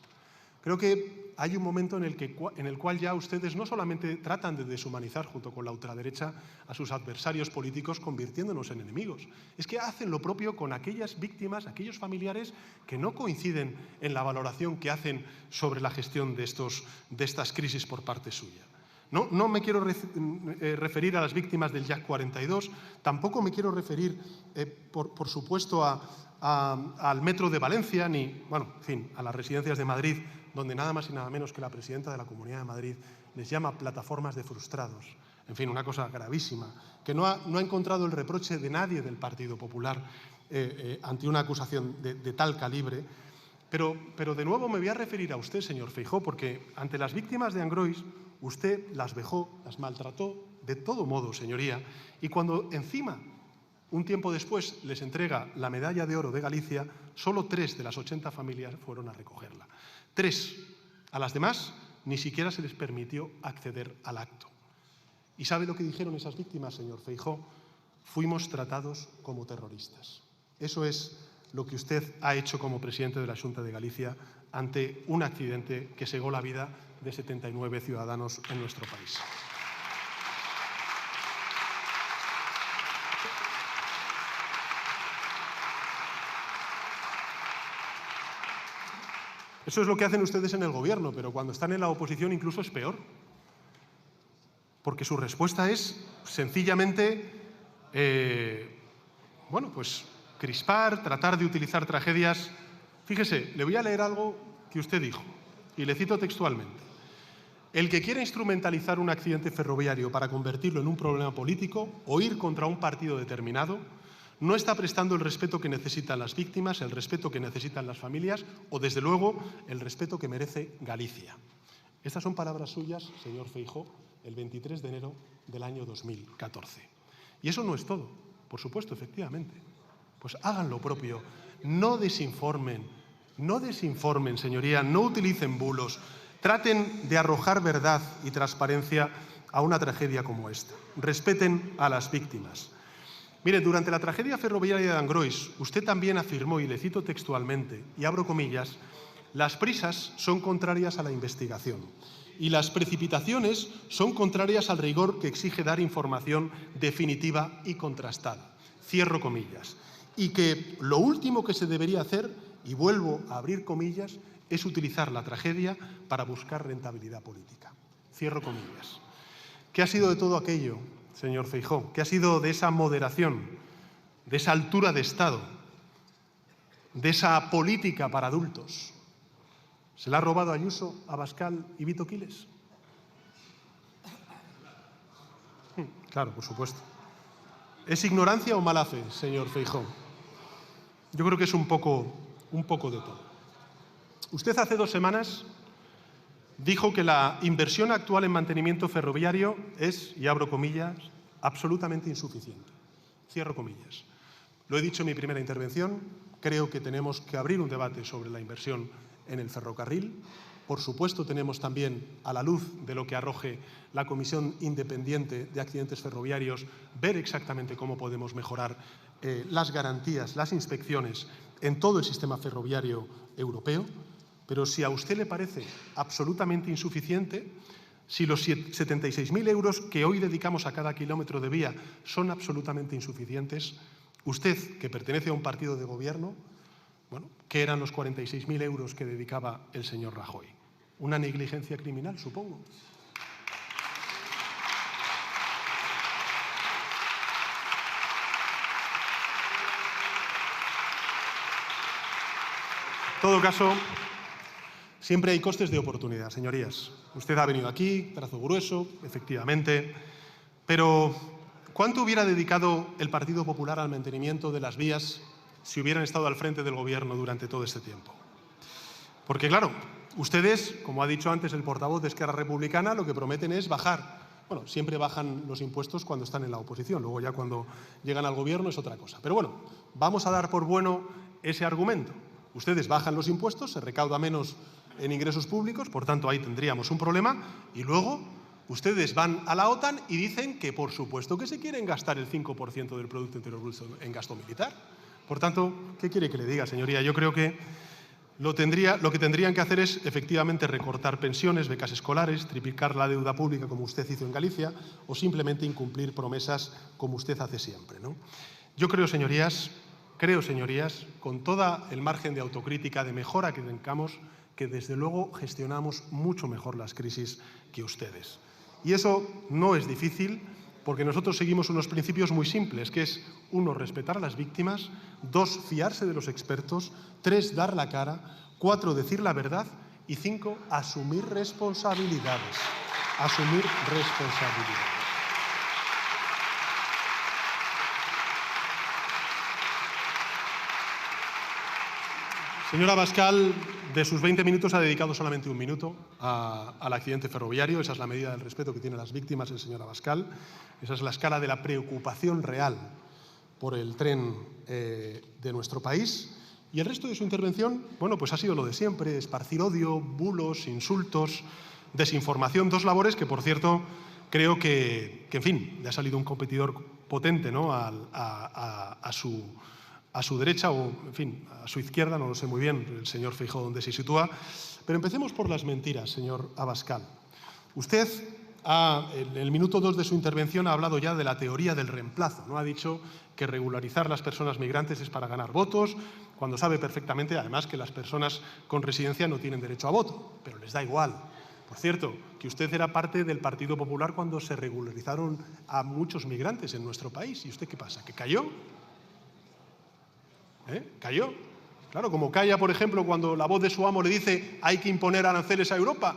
Creo que hay un momento en el cual ya ustedes no solamente tratan de deshumanizar junto con la ultraderecha a sus adversarios políticos convirtiéndonos en enemigos. Es que hacen lo propio con aquellas víctimas, aquellos familiares que no coinciden en la valoración que hacen sobre la gestión de estas crisis por parte suya. No me quiero referir a las víctimas del Jack 42, tampoco me quiero referir, por supuesto, al metro de Valencia, ni, bueno, en fin, a las residencias de Madrid, donde nada más y nada menos que la presidenta de la Comunidad de Madrid les llama plataformas de frustrados. En fin, una cosa gravísima, que no ha encontrado el reproche de nadie del Partido Popular ante una acusación de tal calibre. Pero de nuevo me voy a referir a usted, señor Feijóo, porque ante las víctimas de Angrois usted las vejó, las maltrató de todo modo, señoría, y cuando encima, un tiempo después, les entrega la medalla de oro de Galicia, solo 3 de las 80 familias fueron a recogerla. 3. A las demás ni siquiera se les permitió acceder al acto. ¿Y sabe lo que dijeron esas víctimas, señor Feijóo? Fuimos tratados como terroristas. Eso es lo que usted ha hecho como presidente de la Xunta de Galicia ante un accidente que cegó la vida de 79 ciudadanos en nuestro país. Eso es lo que hacen ustedes en el Gobierno, pero cuando están en la oposición incluso es peor. Porque su respuesta es sencillamente, pues crispar, tratar de utilizar tragedias. Fíjese, le voy a leer algo que usted dijo, y le cito textualmente. El que quiera instrumentalizar un accidente ferroviario para convertirlo en un problema político o ir contra un partido determinado, no está prestando el respeto que necesitan las víctimas, el respeto que necesitan las familias o, desde luego, el respeto que merece Galicia. Estas son palabras suyas, señor Feijóo, el 23 de enero del año 2014. Y eso no es todo, por supuesto, efectivamente. Pues hagan lo propio, no desinformen, señoría, no utilicen bulos, traten de arrojar verdad y transparencia a una tragedia como esta. Respeten a las víctimas. Mire, durante la tragedia ferroviaria de Angrois, usted también afirmó, y le cito textualmente, y abro comillas, las prisas son contrarias a la investigación y las precipitaciones son contrarias al rigor que exige dar información definitiva y contrastada. Cierro comillas. Y que lo último que se debería hacer, y vuelvo a abrir comillas, es utilizar la tragedia para buscar rentabilidad política. Cierro comillas. ¿Qué ha sido de todo aquello, señor Feijóo? ¿Qué ha sido de esa moderación, de esa altura de Estado, de esa política para adultos? ¿Se la ha robado Ayuso, Abascal y Vito Quiles? Claro, por supuesto. ¿Es ignorancia o mala fe, señor Feijóo? Yo creo que es un poco de todo. Usted hace 2 semanas dijo que la inversión actual en mantenimiento ferroviario es, y abro comillas, absolutamente insuficiente. Cierro comillas. Lo he dicho en mi primera intervención, creo que tenemos que abrir un debate sobre la inversión en el ferrocarril. Por supuesto, tenemos también, a la luz de lo que arroje la Comisión Independiente de Accidentes Ferroviarios, ver exactamente cómo podemos mejorar las garantías, las inspecciones en todo el sistema ferroviario europeo. Pero si a usted le parece absolutamente insuficiente, Si los 76.000 euros que hoy dedicamos a cada kilómetro de vía son absolutamente insuficientes, usted, que pertenece a un partido de gobierno, bueno, ¿qué eran los 46.000 euros que dedicaba el señor Rajoy? Una negligencia criminal, supongo. En todo caso, siempre hay costes de oportunidad, señorías. Usted ha venido aquí, brazo grueso, efectivamente, pero ¿cuánto hubiera dedicado el Partido Popular al mantenimiento de las vías si hubieran estado al frente del Gobierno durante todo este tiempo? Porque, claro, ustedes, como ha dicho antes el portavoz de Esquerra Republicana, lo que prometen es bajar. Bueno, siempre bajan los impuestos cuando están en la oposición, luego ya cuando llegan al Gobierno es otra cosa. Pero bueno, vamos a dar por bueno ese argumento. Ustedes bajan los impuestos, se recauda menos en ingresos públicos, por tanto ahí tendríamos un problema, y luego ustedes van a la OTAN y dicen que por supuesto que se quieren gastar el 5% del Producto Interior Bruto en gasto militar. Por tanto, ¿qué quiere que le diga, señoría? Yo creo que lo que tendrían que hacer es efectivamente recortar pensiones, becas escolares, triplicar la deuda pública como usted hizo en Galicia o simplemente incumplir promesas como usted hace siempre, ¿no? Yo creo, señorías, con todo el margen de autocrítica, de mejora que tengamos, que desde luego gestionamos mucho mejor las crisis que ustedes. Y eso no es difícil porque nosotros seguimos unos principios muy simples, que es, 1, respetar a las víctimas, 2, fiarse de los expertos, 3, dar la cara, 4, decir la verdad y 5, asumir responsabilidades. Asumir responsabilidades. Señora Abascal, de sus 20 minutos ha dedicado solamente 1 minuto al accidente ferroviario. Esa es la medida del respeto que tienen las víctimas el señor Abascal. Esa es la escala de la preocupación real por el tren de nuestro país. Y el resto de su intervención, bueno, pues ha sido lo de siempre, esparcir odio, bulos, insultos, desinformación, 2 labores que, por cierto, creo que en fin, le ha salido un competidor potente, ¿no?, a su derecha o, en fin, a su izquierda, no lo sé muy bien, el señor Feijóo dónde se sitúa. Pero empecemos por las mentiras, señor Abascal. Usted, en el minuto 2 de su intervención, ha hablado ya de la teoría del reemplazo, ¿no? Ha dicho que regularizar las personas migrantes es para ganar votos, cuando sabe perfectamente, además, que las personas con residencia no tienen derecho a voto, pero les da igual. Por cierto, que usted era parte del Partido Popular cuando se regularizaron a muchos migrantes en nuestro país. ¿Y usted qué pasa? ¿Que cayó? ¿Cayó? Claro, como calla, por ejemplo, cuando la voz de su amo le dice hay que imponer aranceles a Europa.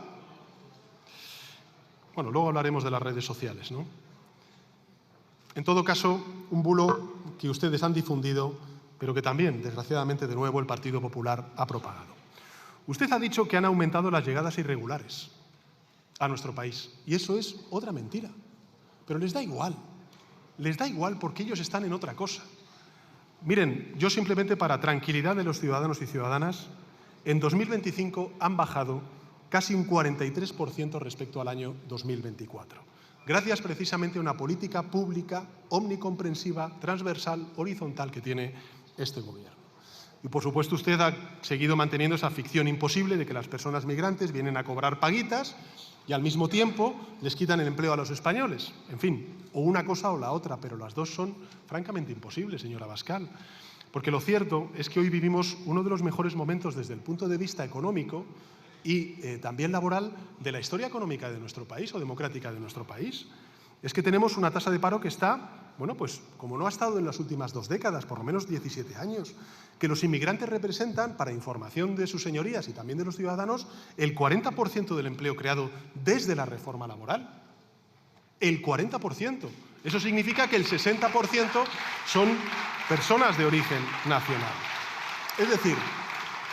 Bueno, luego hablaremos de las redes sociales, ¿no? En todo caso, un bulo que ustedes han difundido, pero que también, desgraciadamente, de nuevo, el Partido Popular ha propagado. Usted ha dicho que han aumentado las llegadas irregulares a nuestro país, y eso es otra mentira. Pero les da igual porque ellos están en otra cosa. Miren, yo simplemente para tranquilidad de los ciudadanos y ciudadanas, en 2025 han bajado casi un 43% respecto al año 2024. Gracias precisamente a una política pública omnicomprensiva, transversal, horizontal que tiene este Gobierno. Y, por supuesto, usted ha seguido manteniendo esa ficción imposible de que las personas migrantes vienen a cobrar paguitas y, al mismo tiempo, les quitan el empleo a los españoles. En fin, o una cosa o la otra, pero las dos son francamente imposibles, señora Abascal. Porque lo cierto es que hoy vivimos uno de los mejores momentos desde el punto de vista económico y también laboral de la historia económica de nuestro país o democrática de nuestro país. Es que tenemos una tasa de paro que está, bueno, pues como no ha estado en las últimas 2 décadas, por lo menos 17 años, que los inmigrantes representan, para información de sus señorías y también de los ciudadanos, el 40% del empleo creado desde la reforma laboral. El 40%. Eso significa que el 60% son personas de origen nacional. Es decir,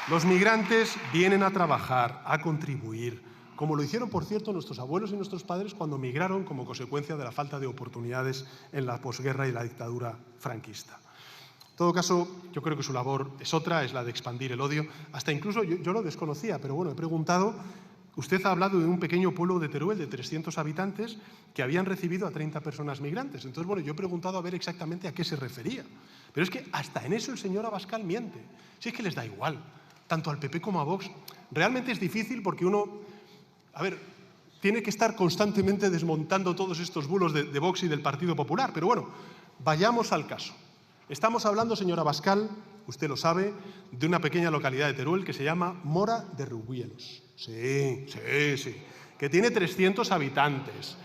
los migrantes vienen a trabajar, a contribuir, como lo hicieron, por cierto, nuestros abuelos y nuestros padres cuando migraron como consecuencia de la falta de oportunidades en la posguerra y la dictadura franquista. En todo caso, yo creo que su labor es otra, es la de expandir el odio. Hasta incluso, yo lo desconocía, pero bueno, he preguntado. Usted ha hablado de un pequeño pueblo de Teruel de 300 habitantes que habían recibido a 30 personas migrantes. Entonces, bueno, yo he preguntado a ver exactamente a qué se refería. Pero es que hasta en eso el señor Abascal miente. Si es que les da igual, tanto al PP como a Vox. Realmente es difícil porque uno... A ver, tiene que estar constantemente desmontando todos estos bulos de Vox y del Partido Popular. Pero bueno, vayamos al caso. Estamos hablando, señora Abascal, usted lo sabe, de una pequeña localidad de Teruel que se llama Mora de Rubielos. Sí, que tiene 300 habitantes.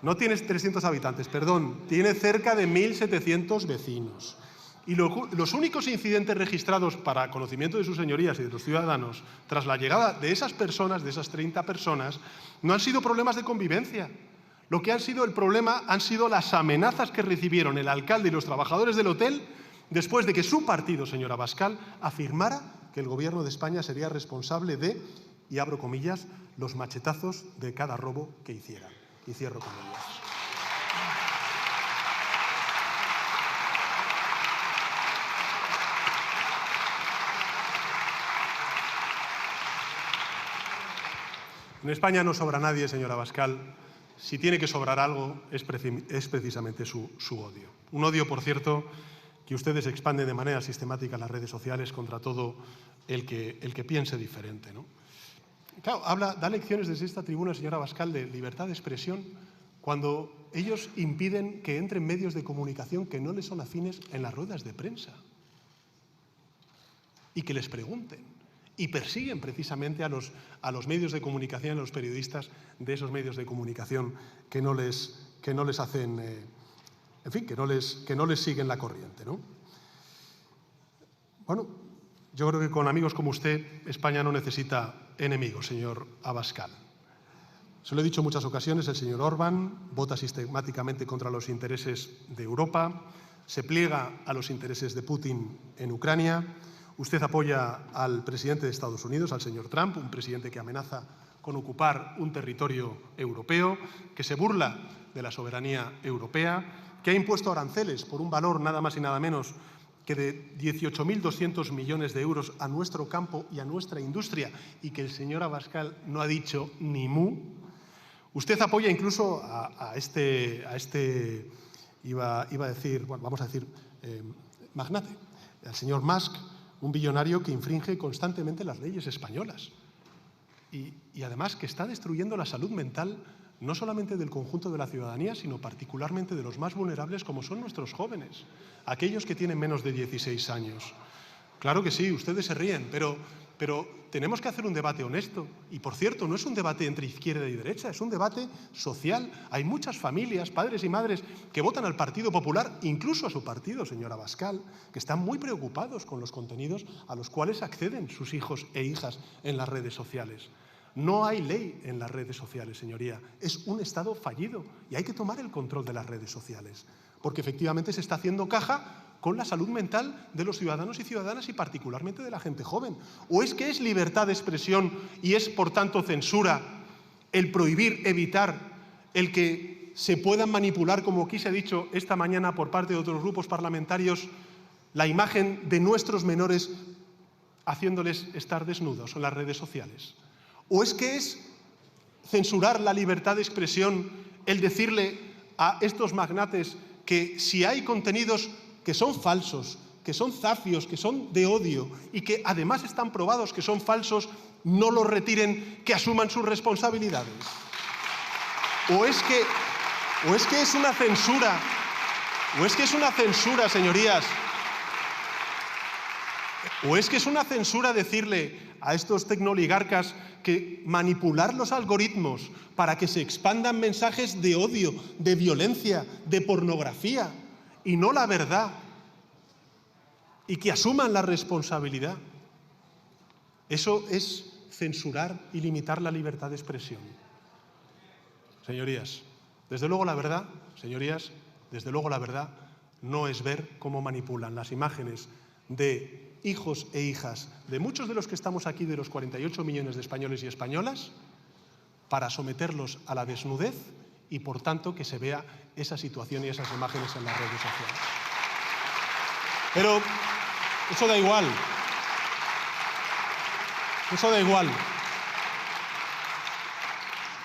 No tiene 300 habitantes, perdón, tiene cerca de 1.700 vecinos. Y los únicos incidentes registrados para conocimiento de sus señorías y de los ciudadanos tras la llegada de esas personas, de esas 30 personas, no han sido problemas de convivencia. Lo que han sido el problema han sido las amenazas que recibieron el alcalde y los trabajadores del hotel después de que su partido, señora Abascal, afirmara que el Gobierno de España sería responsable de, y abro comillas, los machetazos de cada robo que hiciera. Y cierro comillas. En España no sobra nadie, señora Abascal. Si tiene que sobrar algo, es precisamente su odio. Un odio, por cierto, que ustedes expanden de manera sistemática en las redes sociales contra todo el que piense diferente, ¿no? Claro, da lecciones desde esta tribuna, señora Abascal, de libertad de expresión cuando ellos impiden que entren medios de comunicación que no les son afines en las ruedas de prensa y que les pregunten. Y persiguen precisamente a los medios de comunicación, a los periodistas de esos medios de comunicación que no les hacen, en fin, que no les siguen la corriente, ¿no? Bueno, yo creo que con amigos como usted, España no necesita enemigos, señor Abascal. Se lo he dicho en muchas ocasiones, el señor Orbán vota sistemáticamente contra los intereses de Europa, se pliega a los intereses de Putin en Ucrania. Usted apoya al presidente de Estados Unidos, al señor Trump, un presidente que amenaza con ocupar un territorio europeo, que se burla de la soberanía europea, que ha impuesto aranceles por un valor nada más y nada menos que de 18.200 millones de euros a nuestro campo y a nuestra industria, y que el señor Abascal no ha dicho ni mu. Usted apoya incluso a este iba a decir, bueno, vamos a decir, magnate, al señor Musk, un billonario que infringe constantemente las leyes españolas y además que está destruyendo la salud mental no solamente del conjunto de la ciudadanía, sino particularmente de los más vulnerables como son nuestros jóvenes, aquellos que tienen menos de 16 años. Claro que sí, ustedes se ríen, pero tenemos que hacer un debate honesto. Y, por cierto, no es un debate entre izquierda y derecha, es un debate social. Hay muchas familias, padres y madres, que votan al Partido Popular, incluso a su partido, señora Abascal, que están muy preocupados con los contenidos a los cuales acceden sus hijos e hijas en las redes sociales. No hay ley en las redes sociales, señoría. Es un Estado fallido y hay que tomar el control de las redes sociales, porque efectivamente se está haciendo caja con la salud mental de los ciudadanos y ciudadanas y particularmente de la gente joven. ¿O es que es libertad de expresión y es, por tanto, censura el prohibir, evitar el que se puedan manipular, como aquí se ha dicho esta mañana por parte de otros grupos parlamentarios, la imagen de nuestros menores haciéndoles estar desnudos en las redes sociales? ¿O es que es censurar la libertad de expresión el decirle a estos magnates que si hay contenidos que son falsos, que son zafios, que son de odio y que además están probados que son falsos, no los retiren, que asuman sus responsabilidades? ¿O es que es una censura? ¿O es que es una censura, señorías? ¿O es que es una censura decirle a estos tecnooligarcas que manipular los algoritmos para que se expandan mensajes de odio, de violencia, de pornografía y no la verdad, y que asuman la responsabilidad? Eso es censurar y limitar la libertad de expresión. Señorías, desde luego la verdad, señorías, desde luego la verdad no es ver cómo manipulan las imágenes de hijos e hijas de muchos de los que estamos aquí, de los 48 millones de españoles y españolas, para someterlos a la desnudez y, por tanto, que se vea esa situación y esas imágenes en las redes sociales. Pero eso da igual. Eso da igual.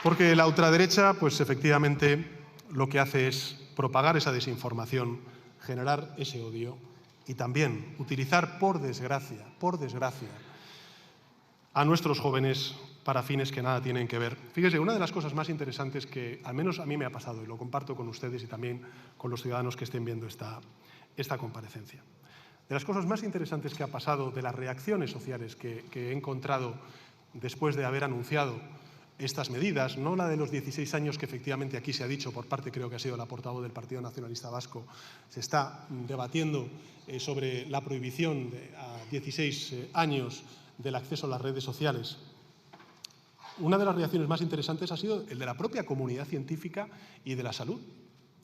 Porque la ultraderecha, pues efectivamente, lo que hace es propagar esa desinformación, generar ese odio y también utilizar, por desgracia, a nuestros jóvenes para fines que nada tienen que ver. Fíjese, una de las cosas más interesantes que al menos a mí me ha pasado, y lo comparto con ustedes y también con los ciudadanos que estén viendo esta comparecencia. De las cosas más interesantes que ha pasado, de las reacciones sociales que he encontrado después de haber anunciado estas medidas, no la de los 16 años que efectivamente aquí se ha dicho por parte, creo que ha sido la portavoz del Partido Nacionalista Vasco, se está debatiendo sobre la prohibición a 16 años del acceso a las redes sociales. Una de las reacciones más interesantes ha sido el de la propia comunidad científica y de la salud,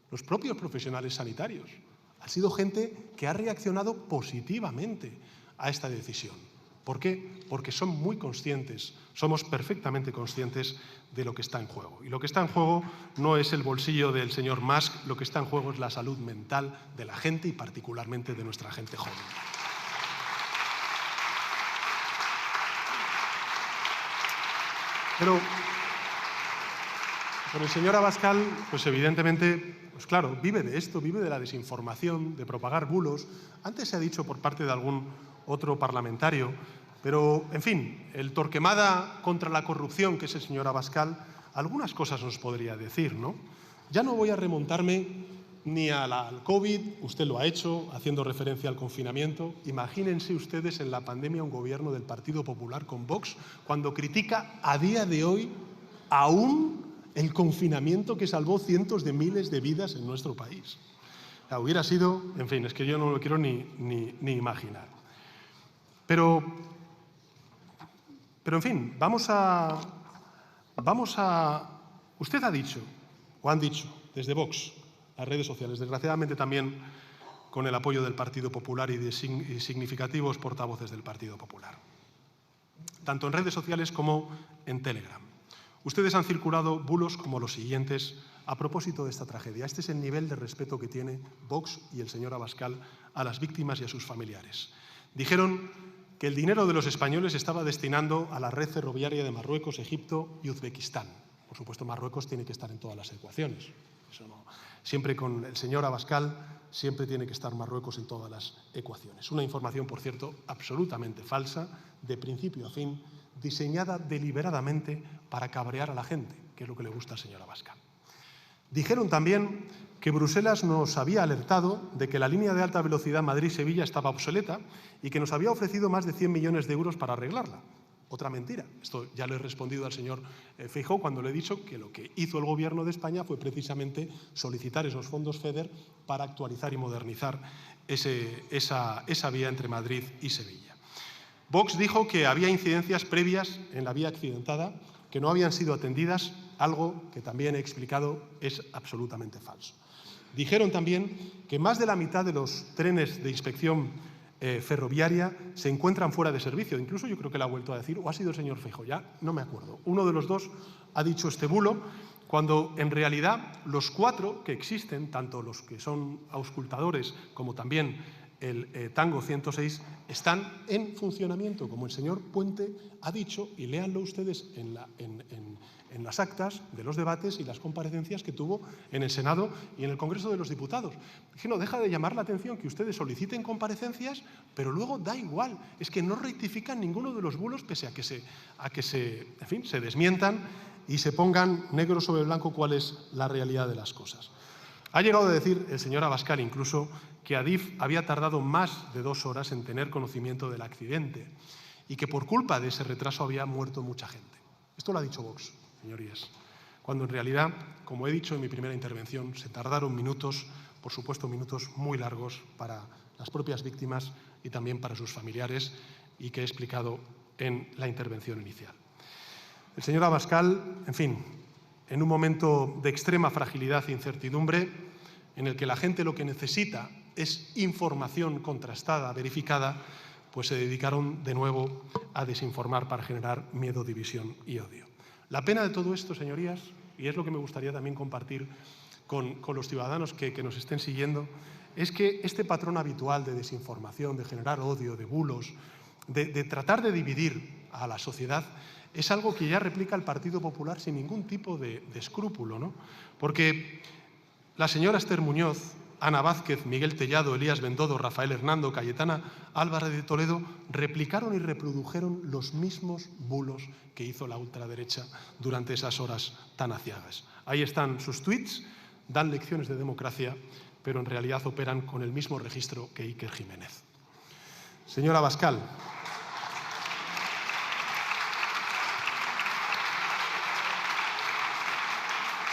los propios profesionales sanitarios. Ha sido gente que ha reaccionado positivamente a esta decisión. ¿Por qué? Porque son muy conscientes, somos perfectamente conscientes de lo que está en juego. Y lo que está en juego no es el bolsillo del señor Musk, lo que está en juego es la salud mental de la gente y particularmente de nuestra gente joven. Pero el señor Abascal, pues evidentemente, pues claro, vive de esto, vive de la desinformación, de propagar bulos. Antes se ha dicho por parte de algún otro parlamentario, pero, en fin, el Torquemada contra la corrupción, que es el señor Abascal, algunas cosas nos podría decir, ¿no? Ya no voy a remontarme ni al COVID, usted lo ha hecho, haciendo referencia al confinamiento. Imagínense ustedes en la pandemia un gobierno del Partido Popular con Vox, cuando critica a día de hoy aún el confinamiento que salvó cientos de miles de vidas en nuestro país. O sea, hubiera sido, en fin, es que yo no lo quiero ni imaginar. Pero, en fin, vamos a... Usted ha dicho, o han dicho, desde Vox, las redes sociales, desgraciadamente también con el apoyo del Partido Popular y de significativos portavoces del Partido Popular, tanto en redes sociales como en Telegram. Ustedes han circulado bulos como los siguientes a propósito de esta tragedia. Este es el nivel de respeto que tiene Vox y el señor Abascal a las víctimas y a sus familiares. Dijeron que el dinero de los españoles se estaba destinando a la red ferroviaria de Marruecos, Egipto y Uzbekistán. Por supuesto, Marruecos tiene que estar en todas las ecuaciones. Eso no. Siempre con el señor Abascal, siempre tiene que estar Marruecos en todas las ecuaciones. Una información, por cierto, absolutamente falsa, de principio a fin, diseñada deliberadamente para cabrear a la gente, que es lo que le gusta al señor Abascal. Dijeron también que Bruselas nos había alertado de que la línea de alta velocidad Madrid-Sevilla estaba obsoleta y que nos había ofrecido más de 100 millones de euros para arreglarla. Otra mentira. Esto ya le he respondido al señor Feijóo cuando le he dicho que lo que hizo el Gobierno de España fue precisamente solicitar esos fondos FEDER para actualizar y modernizar esa vía entre Madrid y Sevilla. Vox dijo que había incidencias previas en la vía accidentada que no habían sido atendidas, algo que también he explicado es absolutamente falso. Dijeron también que más de la mitad de los trenes de inspección ferroviaria se encuentran fuera de servicio. Incluso yo creo que lo ha vuelto a decir, o ha sido el señor Feijóo, ya no me acuerdo. Uno de los dos ha dicho este bulo, cuando en realidad los 4 que existen, tanto los que son auscultadores como también el Tango 106, están en funcionamiento, como el señor Puente ha dicho, y léanlo ustedes en las actas de los debates y las comparecencias que tuvo en el Senado y en el Congreso de los Diputados. Dije, no, deja de llamar la atención que ustedes soliciten comparecencias, pero luego da igual, es que no rectifican ninguno de los bulos pese a que se desmientan y se pongan negro sobre blanco cuál es la realidad de las cosas. Ha llegado a decir el señor Abascal incluso que Adif había tardado más de 2 horas en tener conocimiento del accidente y que por culpa de ese retraso había muerto mucha gente. Esto lo ha dicho Vox, señorías, cuando en realidad, como he dicho en mi primera intervención, se tardaron minutos, por supuesto minutos muy largos para las propias víctimas y también para sus familiares y que he explicado en la intervención inicial. El señor Abascal, en fin, en un momento de extrema fragilidad e incertidumbre, en el que la gente lo que necesita es información contrastada, verificada, pues se dedicaron de nuevo a desinformar para generar miedo, división y odio. La pena de todo esto, señorías, y es lo que me gustaría también compartir con los ciudadanos que nos estén siguiendo, es que este patrón habitual de desinformación, de generar odio, de bulos, de tratar de dividir a la sociedad, es algo que ya replica el Partido Popular sin ningún tipo de escrúpulo, ¿no? Porque la señora Esther Muñoz, Ana Vázquez, Miguel Tellado, Elías Bendodo, Rafael Hernando, Cayetana Álvarez de Toledo replicaron y reprodujeron los mismos bulos que hizo la ultraderecha durante esas horas tan aciagas. Ahí están sus tuits, dan lecciones de democracia, pero en realidad operan con el mismo registro que Iker Jiménez. Señora Abascal.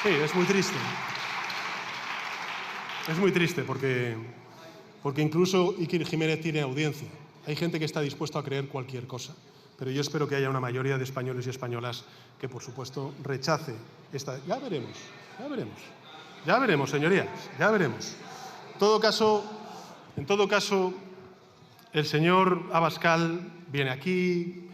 Sí, es muy triste. Es muy triste porque incluso Iker Jiménez tiene audiencia. Hay gente que está dispuesta a creer cualquier cosa, pero yo espero que haya una mayoría de españoles y españolas que, por supuesto, rechace esta... Ya veremos, señorías, ya veremos. En todo caso, el señor Abascal viene aquí,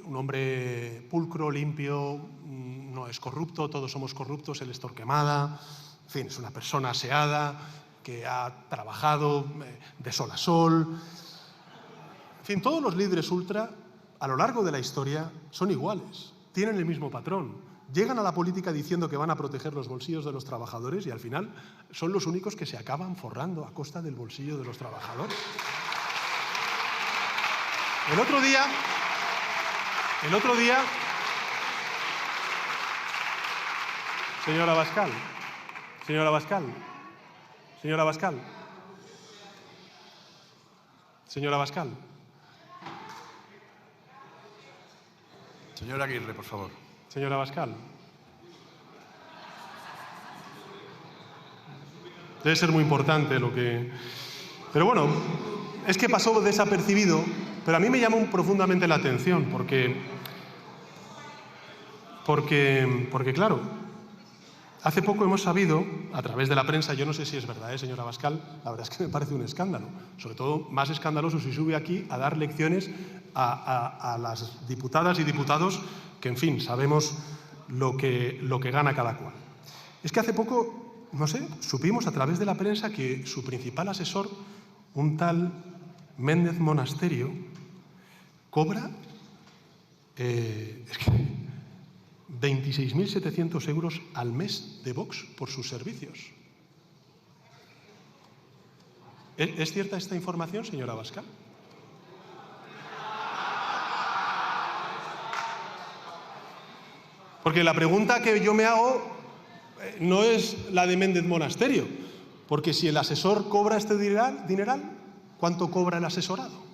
un hombre pulcro, limpio, no es corrupto, todos somos corruptos, él es Torquemada, en fin, es una persona aseada, que ha trabajado de sol a sol. En fin, todos los líderes ultra, a lo largo de la historia, son iguales, tienen el mismo patrón. Llegan a la política diciendo que van a proteger los bolsillos de los trabajadores y al final son los únicos que se acaban forrando a costa del bolsillo de los trabajadores. El otro día, señora Abascal, Señor Aguirre, por favor. Señora Abascal. Debe ser muy importante lo que... Pero bueno, es que pasó desapercibido, pero a mí me llamó profundamente la atención porque claro, hace poco hemos sabido, a través de la prensa, yo no sé si es verdad, señora Abascal, la verdad es que me parece un escándalo. Sobre todo, más escandaloso si sube aquí a dar lecciones a las diputadas y diputados que, en fin, sabemos lo que gana cada cual. Es que hace poco, no sé, supimos a través de la prensa que su principal asesor, un tal Méndez Monasterio, cobra 26.700 euros al mes de Vox por sus servicios. ¿Es cierta esta información, señora Abascal? Porque la pregunta que yo me hago no es la de Méndez Monasterio, porque si el asesor cobra este dineral, ¿cuánto cobra el asesorado?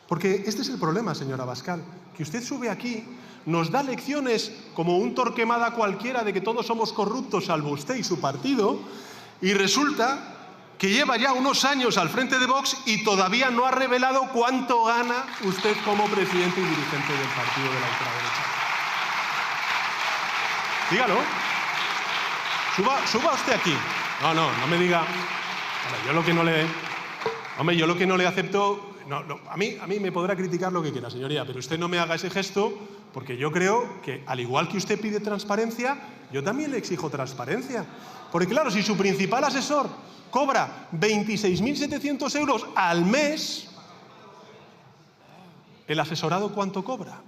Porque este es el problema, señora Abascal, que usted sube aquí, nos da lecciones como un Torquemada cualquiera de que todos somos corruptos, salvo usted y su partido, y resulta que lleva ya unos años al frente de Vox y todavía no ha revelado cuánto gana usted como presidente y dirigente del partido de la ultraderecha. Dígalo. Suba usted aquí. No me diga... Yo lo que no le acepto... A mí me podrá criticar lo que quiera, señoría, pero usted no me haga ese gesto porque yo creo que, al igual que usted pide transparencia, yo también le exijo transparencia. Porque claro, si su principal asesor cobra 26.700 euros al mes, ¿el asesorado cuánto cobra?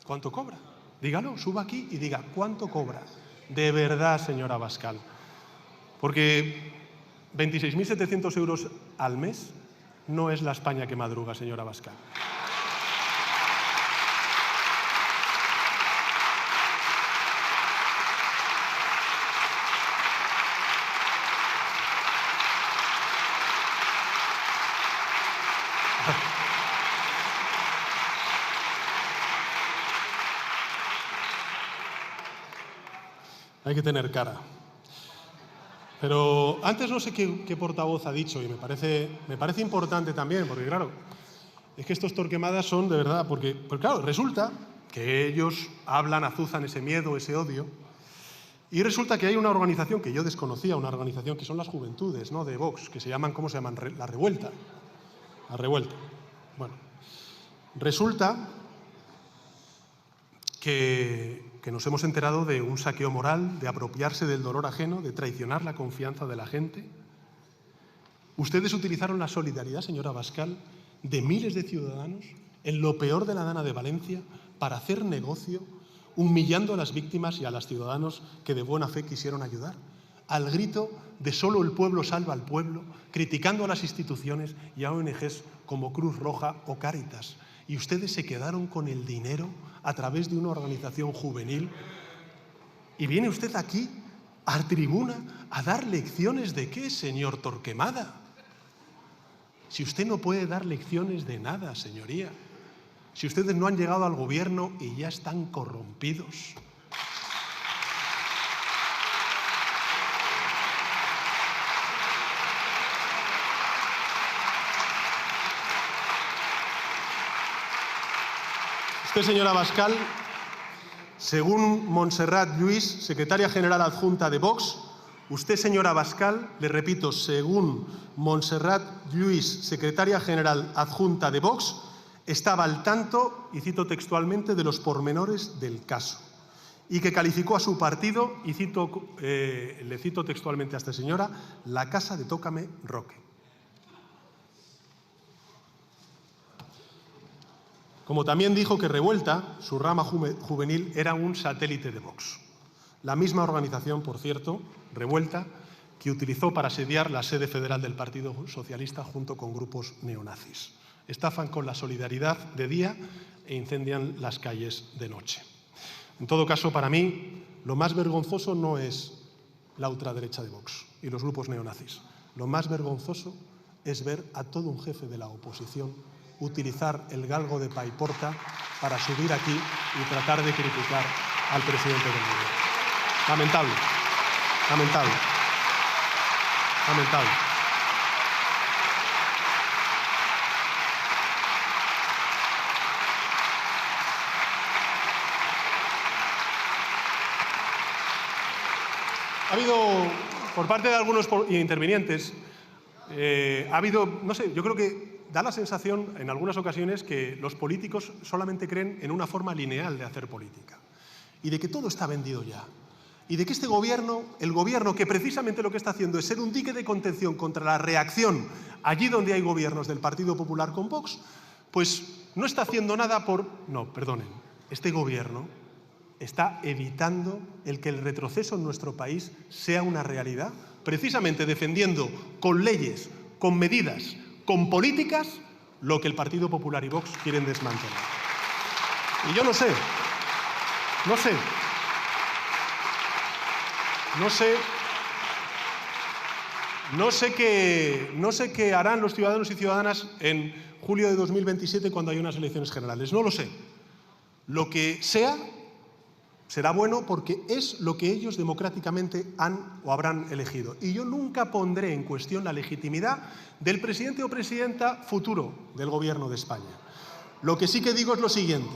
¿Cuánto cobra? Dígalo, suba aquí y diga, ¿cuánto cobra? De verdad, señora Abascal. Porque 26.700 euros al mes no es la España que madruga, señora Abascal. Hay que tener cara. Pero antes no sé qué portavoz ha dicho y me parece importante también, porque claro, es que estos Torquemadas son de verdad, porque claro, resulta que ellos hablan, azuzan ese miedo, ese odio, y resulta que hay una organización que yo desconocía, una organización que son las Juventudes, ¿no?, de Vox, que se llaman, ¿cómo se llaman? La Revuelta. La Revuelta. Bueno, resulta que nos hemos enterado de un saqueo moral, de apropiarse del dolor ajeno, de traicionar la confianza de la gente. Ustedes utilizaron la solidaridad, señora Abascal, de miles de ciudadanos en lo peor de la Dana de Valencia para hacer negocio humillando a las víctimas y a los ciudadanos que de buena fe quisieron ayudar, al grito de solo el pueblo salva al pueblo, criticando a las instituciones y a ONGs como Cruz Roja o Cáritas. Y ustedes se quedaron con el dinero a través de una organización juvenil. Y viene usted aquí, a tribuna, a dar lecciones ¿de qué, señor Torquemada? Si usted no puede dar lecciones de nada, señoría. Si ustedes no han llegado al gobierno y ya están corrompidos. Usted, señora Abascal, según Montserrat Lluís, secretaria general adjunta de Vox, usted, señora Abascal, le repito, según Montserrat Lluís, secretaria general adjunta de Vox, estaba al tanto, y cito textualmente, de los pormenores del caso, y que calificó a su partido, y le cito textualmente a esta señora, la casa de Tócame Roque. Como también dijo que Revuelta, su rama juvenil, era un satélite de Vox. La misma organización, por cierto, Revuelta, que utilizó para asediar la sede federal del Partido Socialista junto con grupos neonazis. Estafan con la solidaridad de día e incendian las calles de noche. En todo caso, para mí, lo más vergonzoso no es la ultraderecha de Vox y los grupos neonazis. Lo más vergonzoso es ver a todo un jefe de la oposición utilizar el galgo de paiporta para subir aquí y tratar de criticar al presidente del gobierno. Lamentable, lamentable, lamentable. Ha habido, por parte de algunos intervinientes, ha habido, no sé, yo creo que da la sensación en algunas ocasiones que los políticos solamente creen en una forma lineal de hacer política y de que todo está vendido ya. Y de que este gobierno, el gobierno que precisamente lo que está haciendo es ser un dique de contención contra la reacción allí donde hay gobiernos del Partido Popular con Vox, pues no está haciendo nada por... No, perdonen, este gobierno está evitando el que el retroceso en nuestro país sea una realidad, precisamente defendiendo con leyes, con medidas, con políticas, lo que el Partido Popular y Vox quieren desmantelar. Y yo no sé qué harán los ciudadanos y ciudadanas en julio de 2027 cuando haya unas elecciones generales. No lo sé. Lo que sea será bueno porque es lo que ellos democráticamente han o habrán elegido. Y yo nunca pondré en cuestión la legitimidad del presidente o presidenta futuro del Gobierno de España. Lo que sí que digo es lo siguiente.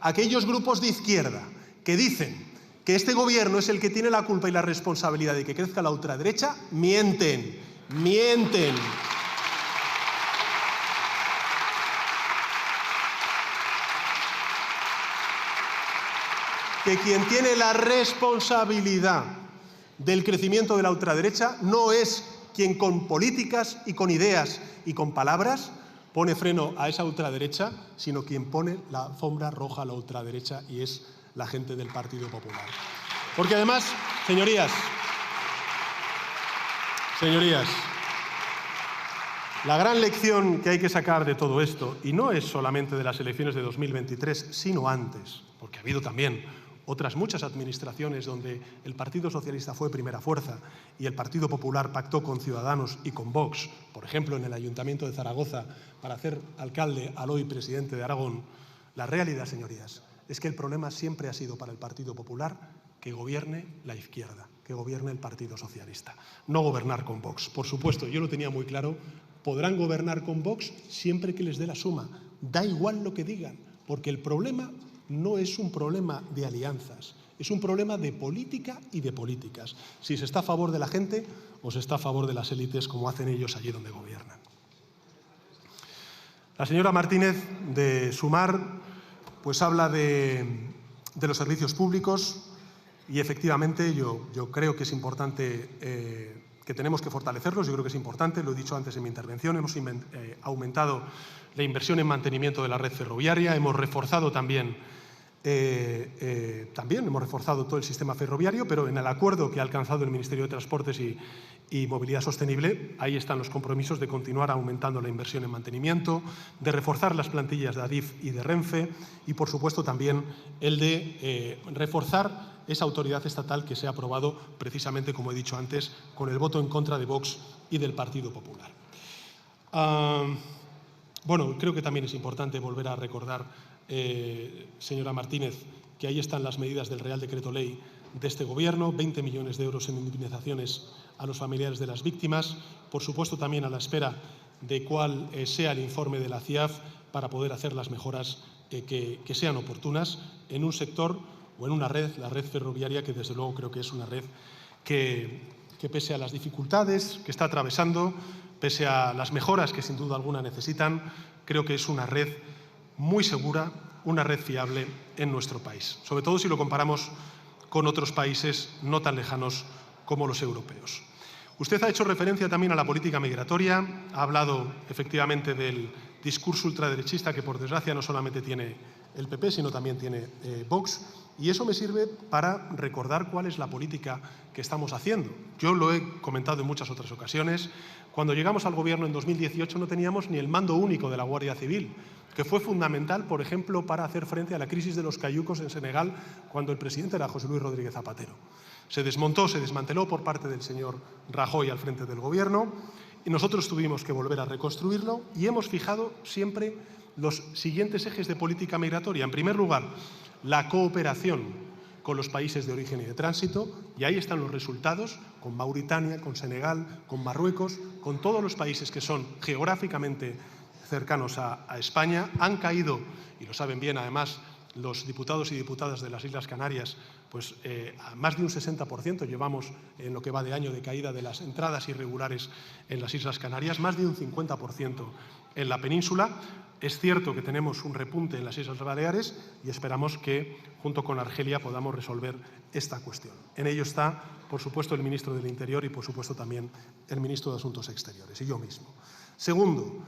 Aquellos grupos de izquierda que dicen que este gobierno es el que tiene la culpa y la responsabilidad de que crezca la ultraderecha, mienten, mienten. Que quien tiene la responsabilidad del crecimiento de la ultraderecha no es quien con políticas y con ideas y con palabras pone freno a esa ultraderecha, sino quien pone la alfombra roja a la ultraderecha y es la gente del Partido Popular. Porque además, señorías, la gran lección que hay que sacar de todo esto, y no es solamente de las elecciones de 2023, sino antes, porque ha habido también otras muchas administraciones donde el Partido Socialista fue primera fuerza y el Partido Popular pactó con Ciudadanos y con Vox, por ejemplo, en el Ayuntamiento de Zaragoza, para hacer alcalde al hoy presidente de Aragón. La realidad, señorías, es que el problema siempre ha sido para el Partido Popular que gobierne la izquierda, que gobierne el Partido Socialista, no gobernar con Vox. Por supuesto, yo lo tenía muy claro, podrán gobernar con Vox siempre que les dé la suma. Da igual lo que digan, porque el problema no es un problema de alianzas, es un problema de política y de políticas. Si se está a favor de la gente o se está a favor de las élites, como hacen ellos allí donde gobiernan. La señora Martínez, de Sumar, pues habla de los servicios públicos y efectivamente yo creo que es importante, que tenemos que fortalecerlos. Yo creo que es importante, lo he dicho antes en mi intervención, hemos aumentado la inversión en mantenimiento de la red ferroviaria, hemos reforzado también También hemos reforzado todo el sistema ferroviario, pero en el acuerdo que ha alcanzado el Ministerio de Transportes y Movilidad Sostenible, ahí están los compromisos de continuar aumentando la inversión en mantenimiento, de reforzar las plantillas de Adif y de Renfe y, por supuesto, también el de reforzar esa autoridad estatal que se ha aprobado precisamente, como he dicho antes, con el voto en contra de Vox y del Partido Popular. Bueno, creo que también es importante volver a recordar, señora Martínez, que ahí están las medidas del Real Decreto Ley de este Gobierno, 20 millones de euros en indemnizaciones a los familiares de las víctimas, por supuesto también a la espera de cuál sea el informe de la CIAF para poder hacer las mejoras que sean oportunas en un sector o en una red, la red ferroviaria, que desde luego creo que es una red que pese a las dificultades que está atravesando, pese a las mejoras que sin duda alguna necesitan, creo que es una red muy segura, una red fiable en nuestro país, sobre todo si lo comparamos con otros países no tan lejanos como los europeos. Usted ha hecho referencia también a la política migratoria, ha hablado efectivamente del discurso ultraderechista que por desgracia no solamente tiene el PP, sino también tiene Vox, y eso me sirve para recordar cuál es la política que estamos haciendo. Yo lo he comentado en muchas otras ocasiones. Cuando llegamos al Gobierno en 2018 no teníamos ni el mando único de la Guardia Civil, que fue fundamental, por ejemplo, para hacer frente a la crisis de los cayucos en Senegal, cuando el presidente era José Luis Rodríguez Zapatero. Se desmontó, se desmanteló por parte del señor Rajoy al frente del Gobierno y nosotros tuvimos que volver a reconstruirlo y hemos fijado siempre los siguientes ejes de política migratoria. En primer lugar, la cooperación con los países de origen y de tránsito, y ahí están los resultados, con Mauritania, con Senegal, con Marruecos, con todos los países que son geográficamente cercanos a España. Han caído, y lo saben bien además los diputados y diputadas de las Islas Canarias, pues a más de un 60% llevamos en lo que va de año de caída de las entradas irregulares en las Islas Canarias, más de un 50% en la península. Es cierto que tenemos un repunte en las Islas Baleares y esperamos que, junto con Argelia, podamos resolver esta cuestión. En ello está, por supuesto, el ministro del Interior y, por supuesto, también el ministro de Asuntos Exteriores y yo mismo. Segundo,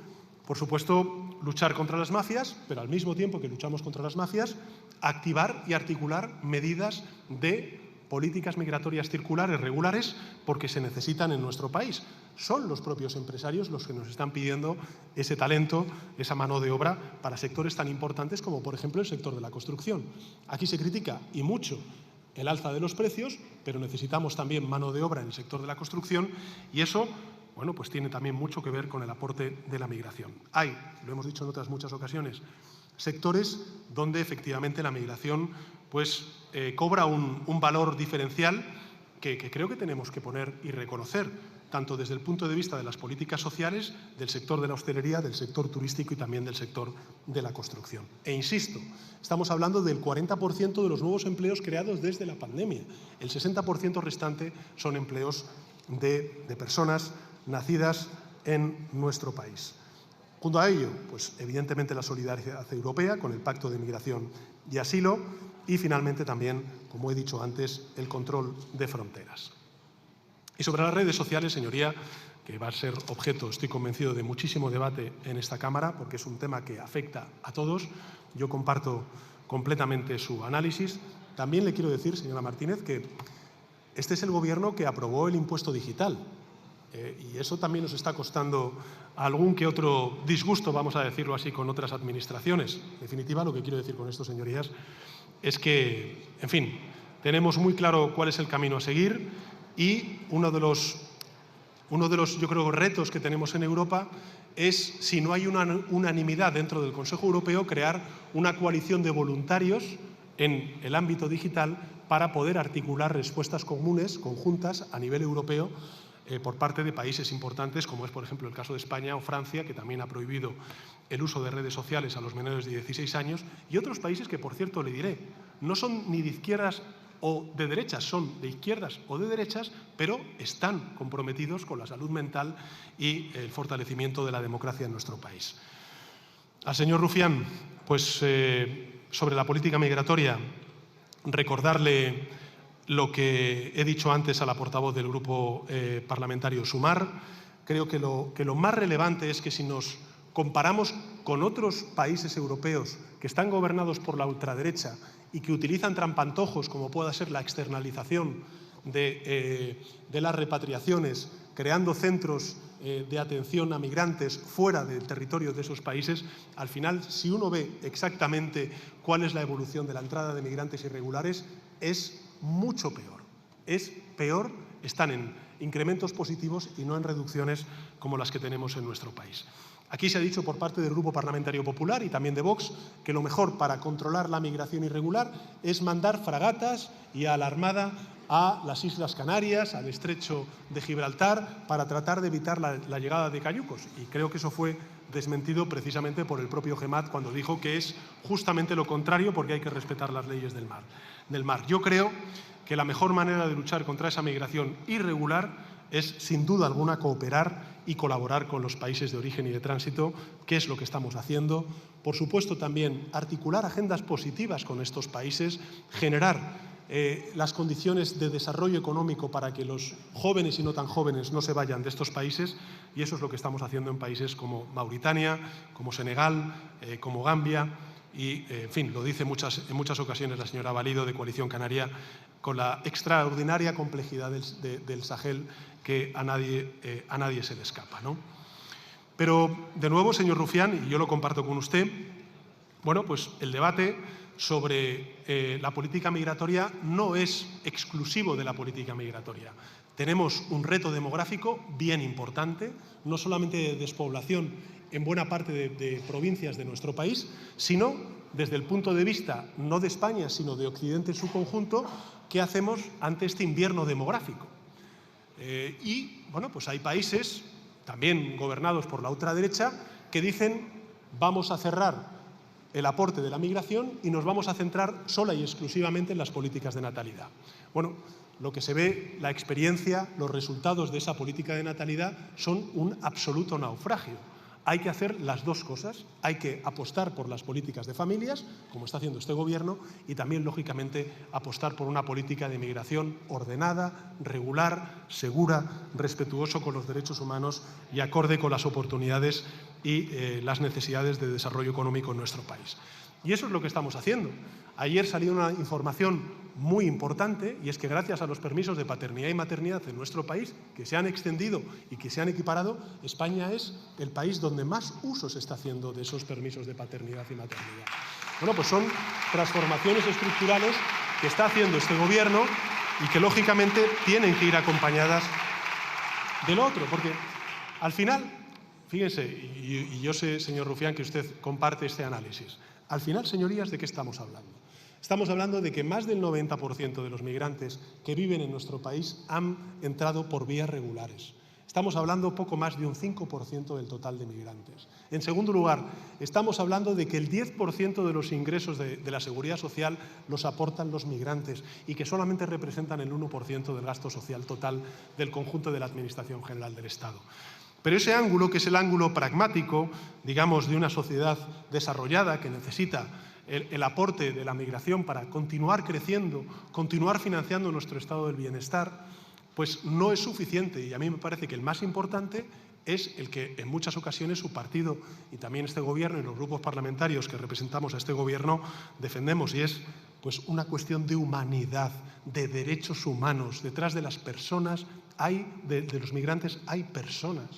por supuesto, luchar contra las mafias, pero al mismo tiempo que luchamos contra las mafias, activar y articular medidas de políticas migratorias circulares regulares porque se necesitan en nuestro país. Son los propios empresarios los que nos están pidiendo ese talento, esa mano de obra para sectores tan importantes como, por ejemplo, el sector de la construcción. Aquí se critica, y mucho, el alza de los precios, pero necesitamos también mano de obra en el sector de la construcción y eso, bueno, pues tiene también mucho que ver con el aporte de la migración. Hay, lo hemos dicho en otras muchas ocasiones, sectores donde efectivamente la migración pues, cobra un valor diferencial que creo que tenemos que poner y reconocer, tanto desde el punto de vista de las políticas sociales, del sector de la hostelería, del sector turístico y también del sector de la construcción. E insisto, estamos hablando del 40% de los nuevos empleos creados desde la pandemia. El 60% restante son empleos de personas nacidas en nuestro país. Junto a ello, pues evidentemente la solidaridad europea con el Pacto de Migración y Asilo y finalmente también, como he dicho antes, el control de fronteras. Y sobre las redes sociales, señoría, que va a ser objeto, estoy convencido, de muchísimo debate en esta Cámara porque es un tema que afecta a todos. Yo comparto completamente su análisis. También le quiero decir, señora Martínez, que este es el Gobierno que aprobó el impuesto digital. Y eso también nos está costando algún que otro disgusto, vamos a decirlo así, con otras administraciones. En definitiva, lo que quiero decir con esto, señorías, es que, en fin, tenemos muy claro cuál es el camino a seguir y uno de los, yo creo, retos que tenemos en Europa es, si no hay una unanimidad dentro del Consejo Europeo, crear una coalición de voluntarios en el ámbito digital para poder articular respuestas comunes, conjuntas, a nivel europeo, por parte de países importantes, como es, por ejemplo, el caso de España o Francia, que también ha prohibido el uso de redes sociales a los menores de 16 años, y otros países que, por cierto, le diré, no son ni de izquierdas o de derechas, son de izquierdas o de derechas, pero están comprometidos con la salud mental y el fortalecimiento de la democracia en nuestro país. Al señor Rufián, pues sobre la política migratoria, recordarle lo que he dicho antes a la portavoz del Grupo Parlamentario Sumar. Creo que lo más relevante es que si nos comparamos con otros países europeos que están gobernados por la ultraderecha y que utilizan trampantojos como pueda ser la externalización de las repatriaciones, creando centros de atención a migrantes fuera del territorio de esos países, al final, si uno ve exactamente cuál es la evolución de la entrada de migrantes irregulares, es mucho peor. Es peor, están en incrementos positivos y no en reducciones como las que tenemos en nuestro país. Aquí se ha dicho por parte del Grupo Parlamentario Popular y también de Vox que lo mejor para controlar la migración irregular es mandar fragatas y a la Armada a las Islas Canarias, al Estrecho de Gibraltar, para tratar de evitar la llegada de cayucos. Y creo que eso fue desmentido precisamente por el propio GEMAT cuando dijo que es justamente lo contrario, porque hay que respetar las leyes del mar. Yo creo que la mejor manera de luchar contra esa migración irregular es, sin duda alguna, cooperar y colaborar con los países de origen y de tránsito, que es lo que estamos haciendo. Por supuesto, también articular agendas positivas con estos países, generar las condiciones de desarrollo económico para que los jóvenes y no tan jóvenes no se vayan de estos países, y eso es lo que estamos haciendo en países como Mauritania, como Senegal, como Gambia, y, en fin, lo dice en muchas ocasiones la señora Valido de Coalición Canaria, con la extraordinaria complejidad del Sahel que a nadie se le escapa, ¿no? Pero, de nuevo, señor Rufián, y yo lo comparto con usted, bueno, pues el debate sobre la política migratoria no es exclusivo de la política migratoria. Tenemos un reto demográfico bien importante, no solamente de despoblación en buena parte de provincias de nuestro país, sino desde el punto de vista no de España, sino de Occidente en su conjunto, ¿qué hacemos ante este invierno demográfico? Y, bueno, pues hay países, también gobernados por la ultraderecha, que dicen vamos a cerrar el aporte de la migración y nos vamos a centrar sola y exclusivamente en las políticas de natalidad. Bueno, lo que se ve, la experiencia, los resultados de esa política de natalidad son un absoluto naufragio. Hay que hacer las dos cosas, hay que apostar por las políticas de familias, como está haciendo este Gobierno, y también, lógicamente, apostar por una política de migración ordenada, regular, segura, respetuoso con los derechos humanos y acorde con las oportunidades y las necesidades de desarrollo económico en nuestro país. Y eso es lo que estamos haciendo. Ayer salió una información muy importante, y es que gracias a los permisos de paternidad y maternidad en nuestro país, que se han extendido y que se han equiparado, España es el país donde más uso se está haciendo de esos permisos de paternidad y maternidad. Bueno, pues son transformaciones estructurales que está haciendo este Gobierno y que, lógicamente, tienen que ir acompañadas de lo otro, porque al final, fíjense, y yo sé, señor Rufián, que usted comparte este análisis. Al final, señorías, ¿de qué estamos hablando? Estamos hablando de que más del 90% de los migrantes que viven en nuestro país han entrado por vías regulares. Estamos hablando poco más de un 5% del total de migrantes. En segundo lugar, estamos hablando de que el 10% de los ingresos de la Seguridad Social los aportan los migrantes y que solamente representan el 1% del gasto social total del conjunto de la Administración General del Estado. Pero ese ángulo, que es el ángulo pragmático, digamos, de una sociedad desarrollada que necesita el aporte de la migración para continuar creciendo, continuar financiando nuestro estado del bienestar, pues no es suficiente. Y a mí me parece que el más importante es el que en muchas ocasiones su partido y también este Gobierno y los grupos parlamentarios que representamos a este Gobierno defendemos, y es pues una cuestión de humanidad, de derechos humanos. Detrás de las personas de los migrantes hay personas.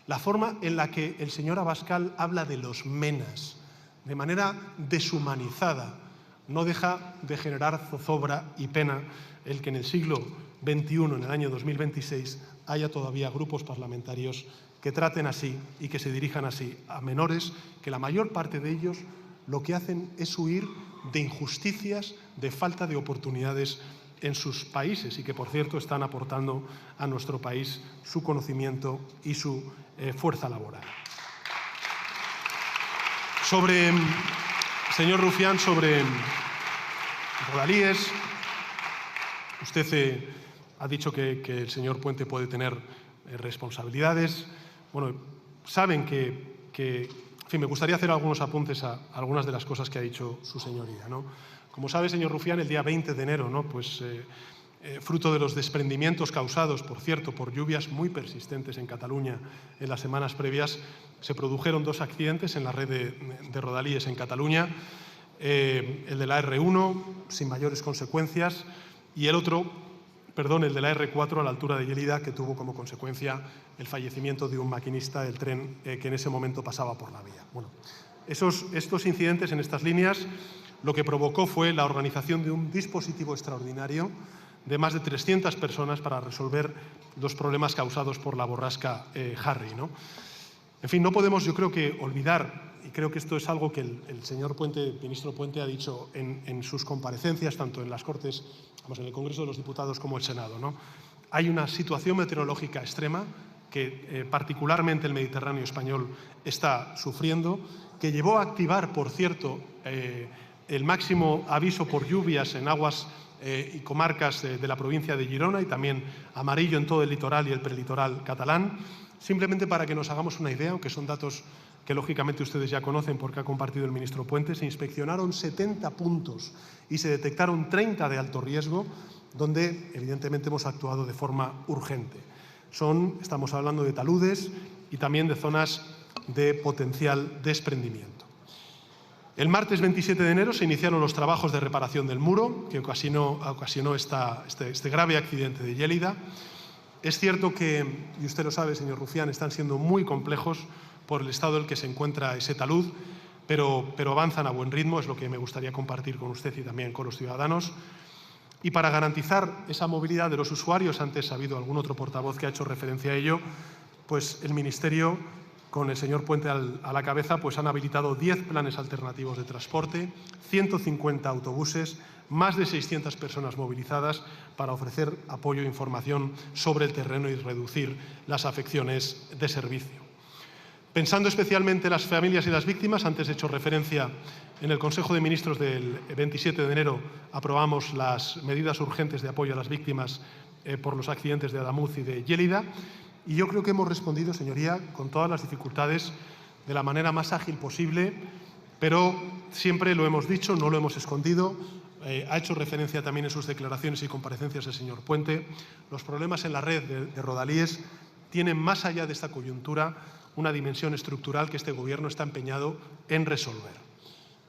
La forma en la que el señor Abascal habla de los menas, de manera deshumanizada, no deja de generar zozobra y pena el que en el siglo XXI, en el año 2026, haya todavía grupos parlamentarios que traten así y que se dirijan así a menores, que la mayor parte de ellos lo que hacen es huir de injusticias, de falta de oportunidades en sus países y que, por cierto, están aportando a nuestro país su conocimiento y su fuerza laboral. Señor Rufián, sobre rodalíes, usted ha dicho que el señor Puente puede tener responsabilidades. Bueno, saben que en fin, me gustaría hacer algunos apuntes a algunas de las cosas que ha dicho su señoría, ¿no? Como sabe, señor Rufián, el día 20 de enero, ¿no? Pues fruto de los desprendimientos causados, por cierto, por lluvias muy persistentes en Cataluña en las semanas previas, se produjeron 2 accidentes en la red de rodalíes en Cataluña, el de la R1 sin mayores consecuencias y el de la R4 a la altura de Lleida, que tuvo como consecuencia el fallecimiento de un maquinista del tren que en ese momento pasaba por la vía. Bueno, estos incidentes en estas líneas lo que provocó fue la organización de un dispositivo extraordinario de más de 300 personas para resolver los problemas causados por la borrasca Harry, ¿no? En fin, no podemos, yo creo que, olvidar, y creo que esto es algo que el señor Puente, el ministro Puente, ha dicho en sus comparecencias, tanto en las Cortes, en el Congreso de los Diputados como el Senado, ¿no? Hay una situación meteorológica extrema que particularmente el Mediterráneo español está sufriendo, que llevó a activar, por cierto, el máximo aviso por lluvias en aguas y comarcas de la provincia de Girona y también amarillo en todo el litoral y el prelitoral catalán. Simplemente para que nos hagamos una idea, aunque son datos que lógicamente ustedes ya conocen porque ha compartido el ministro Puente, se inspeccionaron 70 puntos y se detectaron 30 de alto riesgo, donde evidentemente hemos actuado de forma urgente. Estamos hablando de taludes y también de zonas de potencial desprendimiento. El martes 27 de enero se iniciaron los trabajos de reparación del muro que ocasionó este grave accidente de Lleida. Es cierto que, y usted lo sabe, señor Rufián, están siendo muy complejos por el estado en el que se encuentra ese talud, pero avanzan a buen ritmo, es lo que me gustaría compartir con usted y también con los ciudadanos. Y para garantizar esa movilidad de los usuarios, antes ha habido algún otro portavoz que ha hecho referencia a ello, pues el Ministerio, con el señor Puente a la cabeza, pues han habilitado 10 planes alternativos de transporte, 150 autobuses, más de 600 personas movilizadas para ofrecer apoyo e información sobre el terreno y reducir las afecciones de servicio. Pensando especialmente en las familias y las víctimas, antes he hecho referencia en el Consejo de Ministros del 27 de enero, aprobamos las medidas urgentes de apoyo a las víctimas por los accidentes de Adamuz y de Lleida. Y yo creo que hemos respondido, señoría, con todas las dificultades, de la manera más ágil posible, pero siempre lo hemos dicho, no lo hemos escondido. Ha hecho referencia también en sus declaraciones y comparecencias el señor Puente. Los problemas en la red de rodalíes tienen, más allá de esta coyuntura, una dimensión estructural que este Gobierno está empeñado en resolver.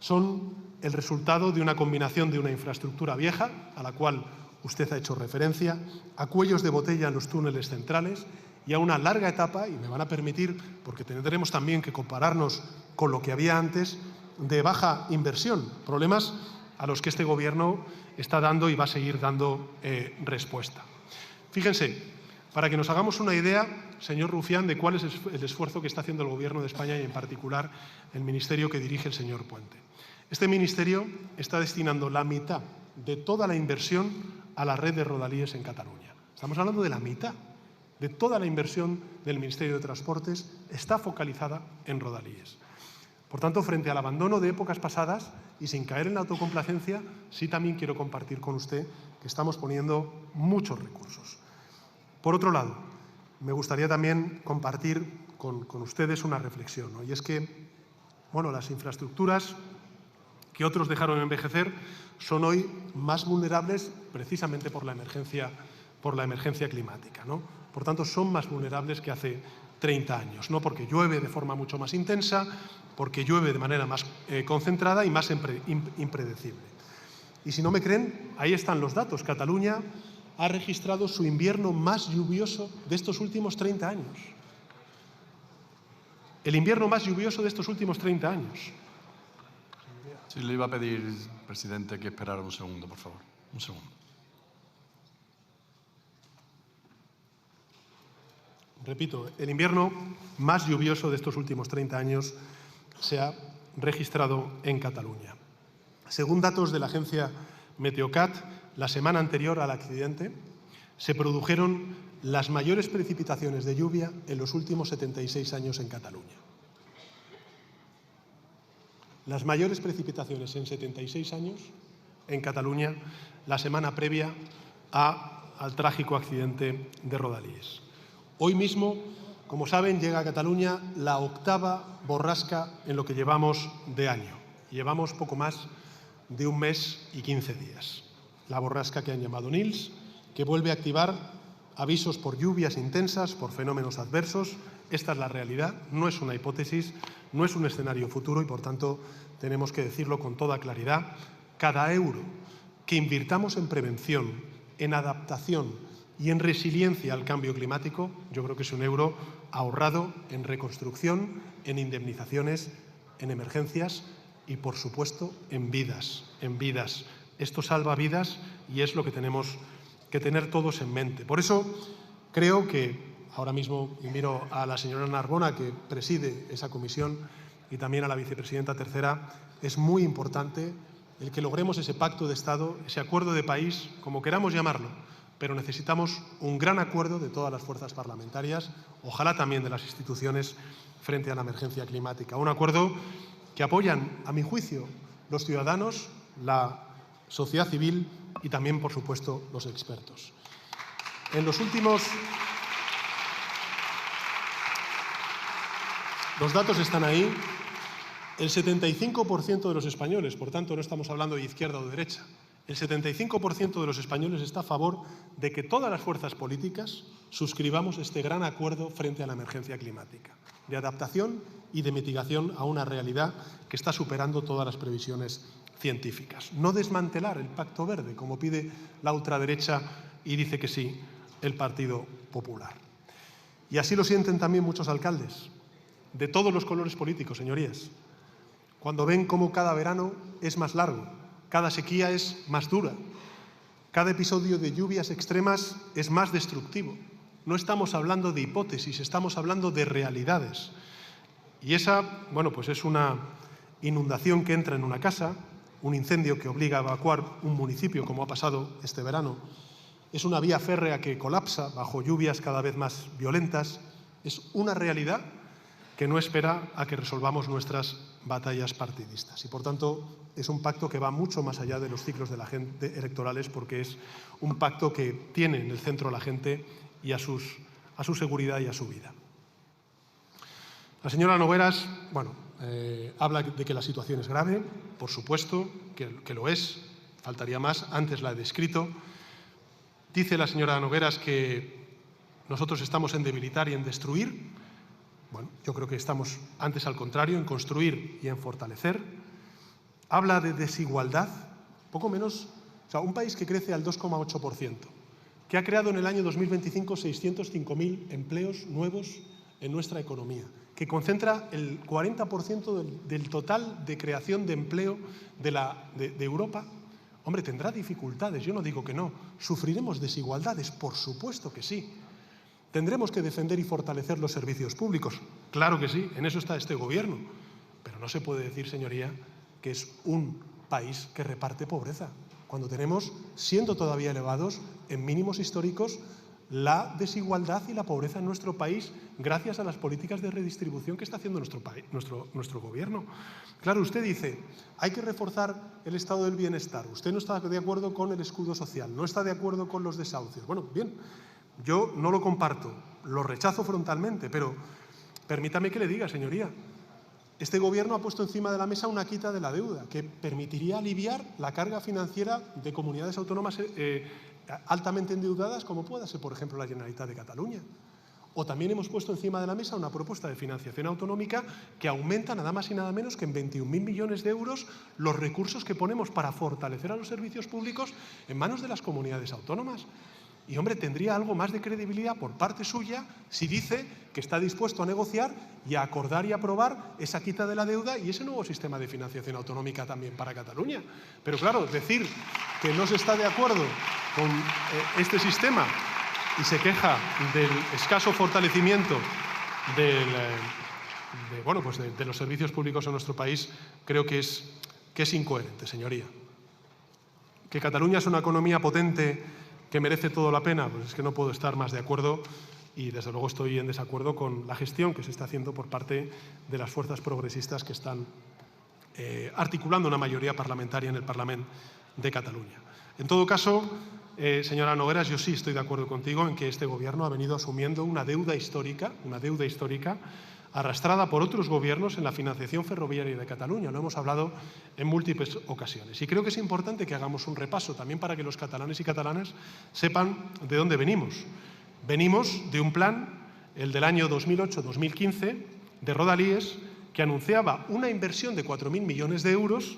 Son el resultado de una combinación de una infraestructura vieja, a la cual usted ha hecho referencia, a cuellos de botella en los túneles centrales y a una larga etapa, y me van a permitir, porque tendremos también que compararnos con lo que había antes, de baja inversión, problemas a los que este Gobierno está dando y va a seguir dando respuesta. Fíjense, para que nos hagamos una idea, señor Rufián, de cuál es el esfuerzo que está haciendo el Gobierno de España y en particular el ministerio que dirige el señor Puente. Este ministerio está destinando la mitad de toda la inversión a la red de rodalíes en Cataluña. Estamos hablando de la mitad de toda la inversión del Ministerio de Transportes está focalizada en rodalíes. Por tanto, frente al abandono de épocas pasadas y sin caer en la autocomplacencia, sí también quiero compartir con usted que estamos poniendo muchos recursos. Por otro lado, me gustaría también compartir con ustedes una reflexión, ¿no? Y es que, bueno, las infraestructuras que otros dejaron envejecer son hoy más vulnerables precisamente por la emergencia climática, ¿no? Por tanto, son más vulnerables que hace 30 años, no porque llueve de forma mucho más intensa, porque llueve de manera más concentrada y más impredecible. Y si no me creen, ahí están los datos. Cataluña ha registrado su invierno más lluvioso de estos últimos 30 años. El invierno más lluvioso de estos últimos 30 años. Sí, le iba a pedir, presidente, que esperara un segundo, por favor. Un segundo. Repito, el invierno más lluvioso de estos últimos 30 años se ha registrado en Cataluña. Según datos de la agencia Meteocat, la semana anterior al accidente se produjeron las mayores precipitaciones de lluvia en los últimos 76 años en Cataluña. Las mayores precipitaciones en 76 años en Cataluña la semana previa al trágico accidente de rodalíes. Hoy mismo, como saben, llega a Cataluña la 8ª borrasca en lo que llevamos de año. Llevamos poco más de un mes y 15 días. La borrasca que han llamado Nils, que vuelve a activar avisos por lluvias intensas, por fenómenos adversos. Esta es la realidad, no es una hipótesis, no es un escenario futuro y, por tanto, tenemos que decirlo con toda claridad. Cada euro que invirtamos en prevención, en adaptación y en resiliencia al cambio climático, yo creo que es un euro ahorrado en reconstrucción, en indemnizaciones, en emergencias y, por supuesto, en vidas, en vidas. Esto salva vidas y es lo que tenemos que tener todos en mente. Por eso creo que ahora mismo, y miro a la señora Narbona, que preside esa comisión, y también a la vicepresidenta tercera, es muy importante el que logremos ese pacto de Estado, ese acuerdo de país, como queramos llamarlo, pero necesitamos un gran acuerdo de todas las fuerzas parlamentarias, ojalá también de las instituciones, frente a la emergencia climática. Un acuerdo que apoyan, a mi juicio, los ciudadanos, la sociedad civil y también, por supuesto, los expertos. En los últimos... Los datos están ahí. El 75% de los españoles, por tanto no estamos hablando de izquierda o de derecha, el 75% de los españoles está a favor de que todas las fuerzas políticas suscribamos este gran acuerdo frente a la emergencia climática, de adaptación y de mitigación a una realidad que está superando todas las previsiones científicas. No desmantelar el Pacto Verde, como pide la ultraderecha y dice que sí el Partido Popular. Y así lo sienten también muchos alcaldes, de todos los colores políticos, señorías, cuando ven cómo cada verano es más largo, cada sequía es más dura, cada episodio de lluvias extremas es más destructivo. No estamos hablando de hipótesis, estamos hablando de realidades. Y esa, bueno, pues es una inundación que entra en una casa, un incendio que obliga a evacuar un municipio, como ha pasado este verano, es una vía férrea que colapsa bajo lluvias cada vez más violentas, es una realidad que no espera a que resolvamos nuestras batallas partidistas. Y, por tanto, es un pacto que va mucho más allá de los ciclos de la gente electorales, porque es un pacto que tiene en el centro a la gente y a su seguridad y a su vida. La señora Nogueras, bueno, habla de que la situación es grave, por supuesto, que lo es, faltaría más, antes la he descrito. Dice la señora Nogueras que nosotros estamos en debilitar y en destruir. Bueno, yo creo que estamos antes al contrario, en construir y en fortalecer. Habla de desigualdad, poco menos, o sea, un país que crece al 2,8%, que ha creado en el año 2025 605.000 empleos nuevos en nuestra economía, que concentra el 40% del total de creación de empleo de Europa. Hombre, tendrá dificultades, yo no digo que no. ¿Sufriremos desigualdades? Por supuesto que sí. ¿Tendremos que defender y fortalecer los servicios públicos? Claro que sí, en eso está este Gobierno. Pero no se puede decir, señoría, que es un país que reparte pobreza, cuando tenemos, siendo todavía elevados, en mínimos históricos, la desigualdad y la pobreza en nuestro país gracias a las políticas de redistribución que está haciendo nuestro Gobierno. Claro, usted dice, hay que reforzar el estado del bienestar. Usted no está de acuerdo con el escudo social, no está de acuerdo con los desahucios. Bueno, bien. Yo no lo comparto, lo rechazo frontalmente, pero permítame que le diga, señoría, este Gobierno ha puesto encima de la mesa una quita de la deuda que permitiría aliviar la carga financiera de comunidades autónomas altamente endeudadas, como pueda ser, por ejemplo, la Generalitat de Cataluña. O también hemos puesto encima de la mesa una propuesta de financiación autonómica que aumenta nada más y nada menos que en 21.000 millones de euros los recursos que ponemos para fortalecer a los servicios públicos en manos de las comunidades autónomas. Y, hombre, tendría algo más de credibilidad por parte suya si dice que está dispuesto a negociar y a acordar y aprobar esa quita de la deuda y ese nuevo sistema de financiación autonómica también para Cataluña. Pero, claro, decir que no se está de acuerdo con este sistema y se queja del escaso fortalecimiento de los servicios públicos en nuestro país, creo que es incoherente, señoría. Que Cataluña es una economía potente que merece todo la pena, pues es que no puedo estar más de acuerdo y desde luego estoy en desacuerdo con la gestión que se está haciendo por parte de las fuerzas progresistas que están articulando una mayoría parlamentaria en el Parlamento de Cataluña. En todo caso, señora Nogueras, yo sí estoy de acuerdo contigo en que este Gobierno ha venido asumiendo una deuda histórica arrastrada por otros gobiernos en la financiación ferroviaria de Cataluña. Lo hemos hablado en múltiples ocasiones. Y creo que es importante que hagamos un repaso también para que los catalanes y catalanas sepan de dónde venimos. Venimos de un plan, el del año 2008-2015, de Rodalíes, que anunciaba una inversión de 4.000 millones de euros,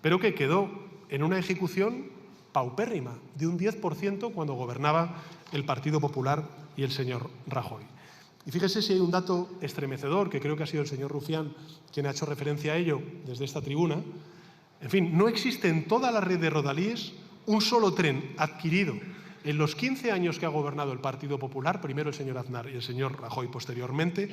pero que quedó en una ejecución paupérrima, de un 10% cuando gobernaba el Partido Popular y el señor Rajoy. Y fíjese si hay un dato estremecedor, que creo que ha sido el señor Rufián quien ha hecho referencia a ello desde esta tribuna. En fin, no existe en toda la red de Rodalíes un solo tren adquirido en los 15 años que ha gobernado el Partido Popular, primero el señor Aznar y el señor Rajoy posteriormente,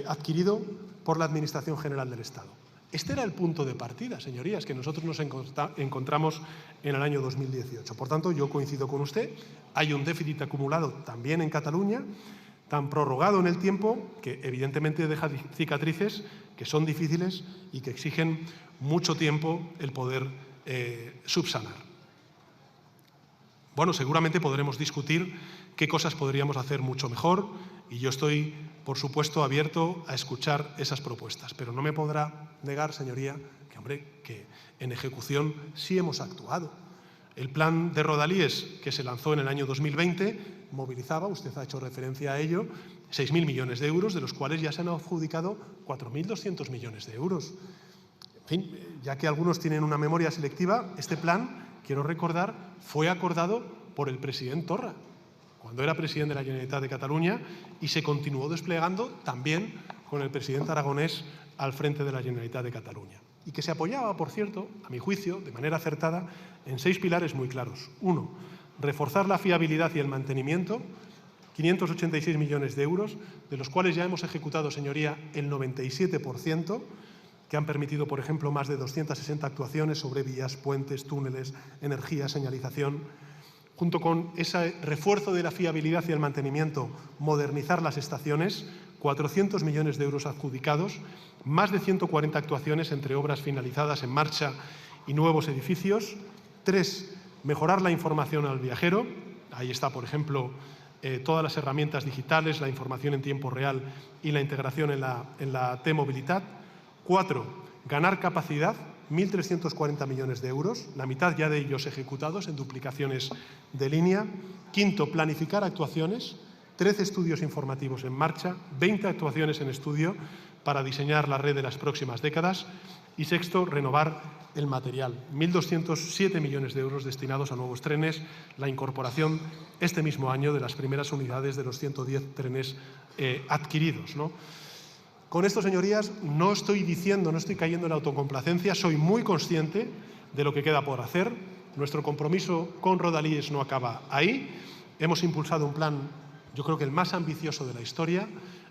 adquirido por la Administración General del Estado. Este era el punto de partida, señorías, que nosotros nos encontramos en el año 2018. Por tanto, yo coincido con usted, hay un déficit acumulado también en Cataluña, tan prorrogado en el tiempo que evidentemente deja cicatrices que son difíciles y que exigen mucho tiempo el poder subsanar. Bueno, seguramente podremos discutir qué cosas podríamos hacer mucho mejor y yo estoy, por supuesto, abierto a escuchar esas propuestas. Pero no me podrá negar, señoría, que, hombre, que en ejecución sí hemos actuado. El plan de Rodalíes, que se lanzó en el año 2020, movilizaba, usted ha hecho referencia a ello, 6.000 millones de euros, de los cuales ya se han adjudicado 4.200 millones de euros. En fin, ya que algunos tienen una memoria selectiva, este plan, quiero recordar, fue acordado por el presidente Torra, cuando era presidente de la Generalitat de Cataluña, y se continuó desplegando también con el presidente aragonés al frente de la Generalitat de Cataluña. Y que se apoyaba, por cierto, a mi juicio, de manera acertada, en 6 pilares muy claros. 1. Reforzar la fiabilidad y el mantenimiento, 586 millones de euros, de los cuales ya hemos ejecutado, señoría, el 97%, que han permitido, por ejemplo, más de 260 actuaciones sobre vías, puentes, túneles, energía, señalización. Junto con ese refuerzo de la fiabilidad y el mantenimiento, modernizar las estaciones, 400 millones de euros adjudicados, más de 140 actuaciones entre obras finalizadas en marcha y nuevos edificios. 3. Mejorar la información al viajero. Ahí está, por ejemplo, todas las herramientas digitales, la información en tiempo real y la integración en la T-Mobilitat. 4. Ganar capacidad, 1.340 millones de euros, la mitad ya de ellos ejecutados en duplicaciones de línea. 5. Planificar actuaciones, 13 estudios informativos en marcha, 20 actuaciones en estudio para diseñar la red de las próximas décadas. Y 6. Renovar el material, 1.207 millones de euros destinados a nuevos trenes, la incorporación este mismo año de las primeras unidades de los 110 trenes adquiridos, ¿no? Con esto, señorías, no estoy cayendo en la autocomplacencia, soy muy consciente de lo que queda por hacer. Nuestro compromiso con Rodalíes no acaba ahí. Hemos impulsado un plan, yo creo que el más ambicioso de la historia,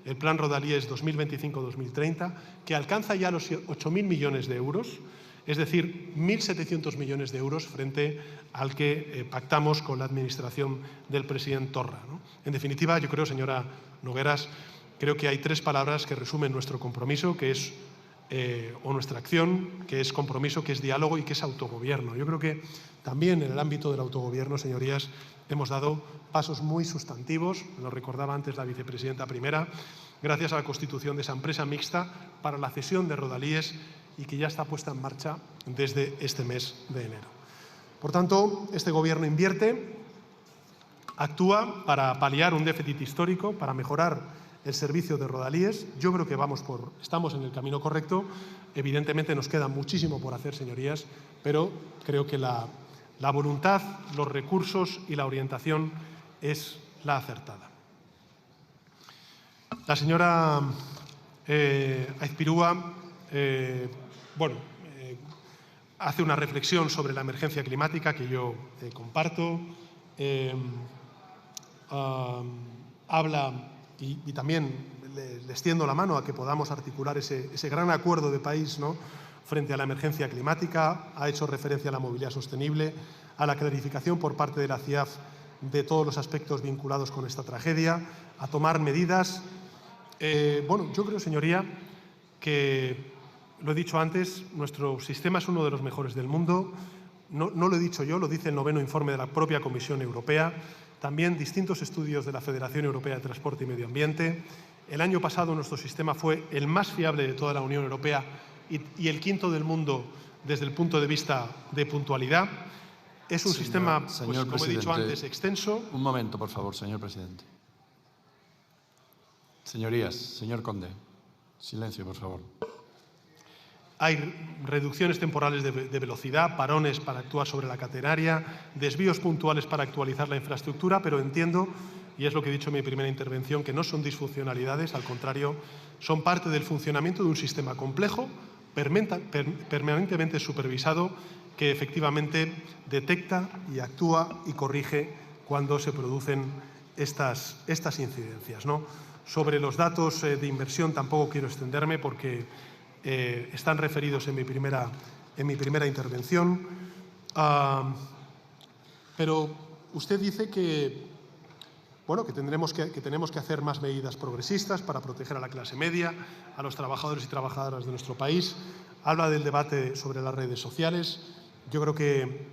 el Plan Rodalíes 2025-2030, que alcanza ya los 8.000 millones de euros, es decir, 1.700 millones de euros frente al que pactamos con la administración del presidente Torra, ¿no? En definitiva, yo creo, señora Nogueras, creo que hay 3 palabras que resumen nuestro compromiso, que es, o nuestra acción, que es compromiso, que es diálogo y que es autogobierno. Yo creo que también en el ámbito del autogobierno, señorías, hemos dado pasos muy sustantivos, lo recordaba antes la vicepresidenta primera, gracias a la constitución de esa empresa mixta para la cesión de Rodalíes y que ya está puesta en marcha desde este mes de enero. Por tanto, este Gobierno invierte, actúa para paliar un déficit histórico, para mejorar el servicio de Rodalíes. Yo creo que estamos en el camino correcto. Evidentemente nos queda muchísimo por hacer, señorías, pero creo que la voluntad, los recursos y la orientación es la acertada. La señora Aizpurua hace una reflexión sobre la emergencia climática que yo comparto. Habla y también le extiendo la mano a que podamos articular ese gran acuerdo de país, ¿no?, frente a la emergencia climática. Ha hecho referencia a la movilidad sostenible, a la clarificación por parte de la CIAF de todos los aspectos vinculados con esta tragedia, a tomar medidas. Yo creo, señoría, que, lo he dicho antes, nuestro sistema es uno de los mejores del mundo. No lo he dicho yo, lo dice el 9º informe de la propia Comisión Europea, también distintos estudios de la Federación Europea de Transporte y Medio Ambiente. El año pasado nuestro sistema fue el más fiable de toda la Unión Europea y el quinto del mundo desde el punto de vista de puntualidad. Es un sistema, pues, como he dicho antes, extenso. Un momento, por favor, señor presidente. Señorías, señor Conde, silencio, por favor. Hay reducciones temporales de velocidad, parones para actuar sobre la catenaria, desvíos puntuales para actualizar la infraestructura, pero entiendo, y es lo que he dicho en mi primera intervención, que no son disfuncionalidades, al contrario, son parte del funcionamiento de un sistema complejo, permanentemente supervisado, que efectivamente detecta y actúa y corrige cuando se producen estas incidencias, ¿no? Sobre los datos de inversión tampoco quiero extenderme porque están referidos en mi primera intervención. Pero usted dice que, bueno, que tenemos que hacer más medidas progresistas para proteger a la clase media, a los trabajadores y trabajadoras de nuestro país. Habla del debate sobre las redes sociales. Yo creo que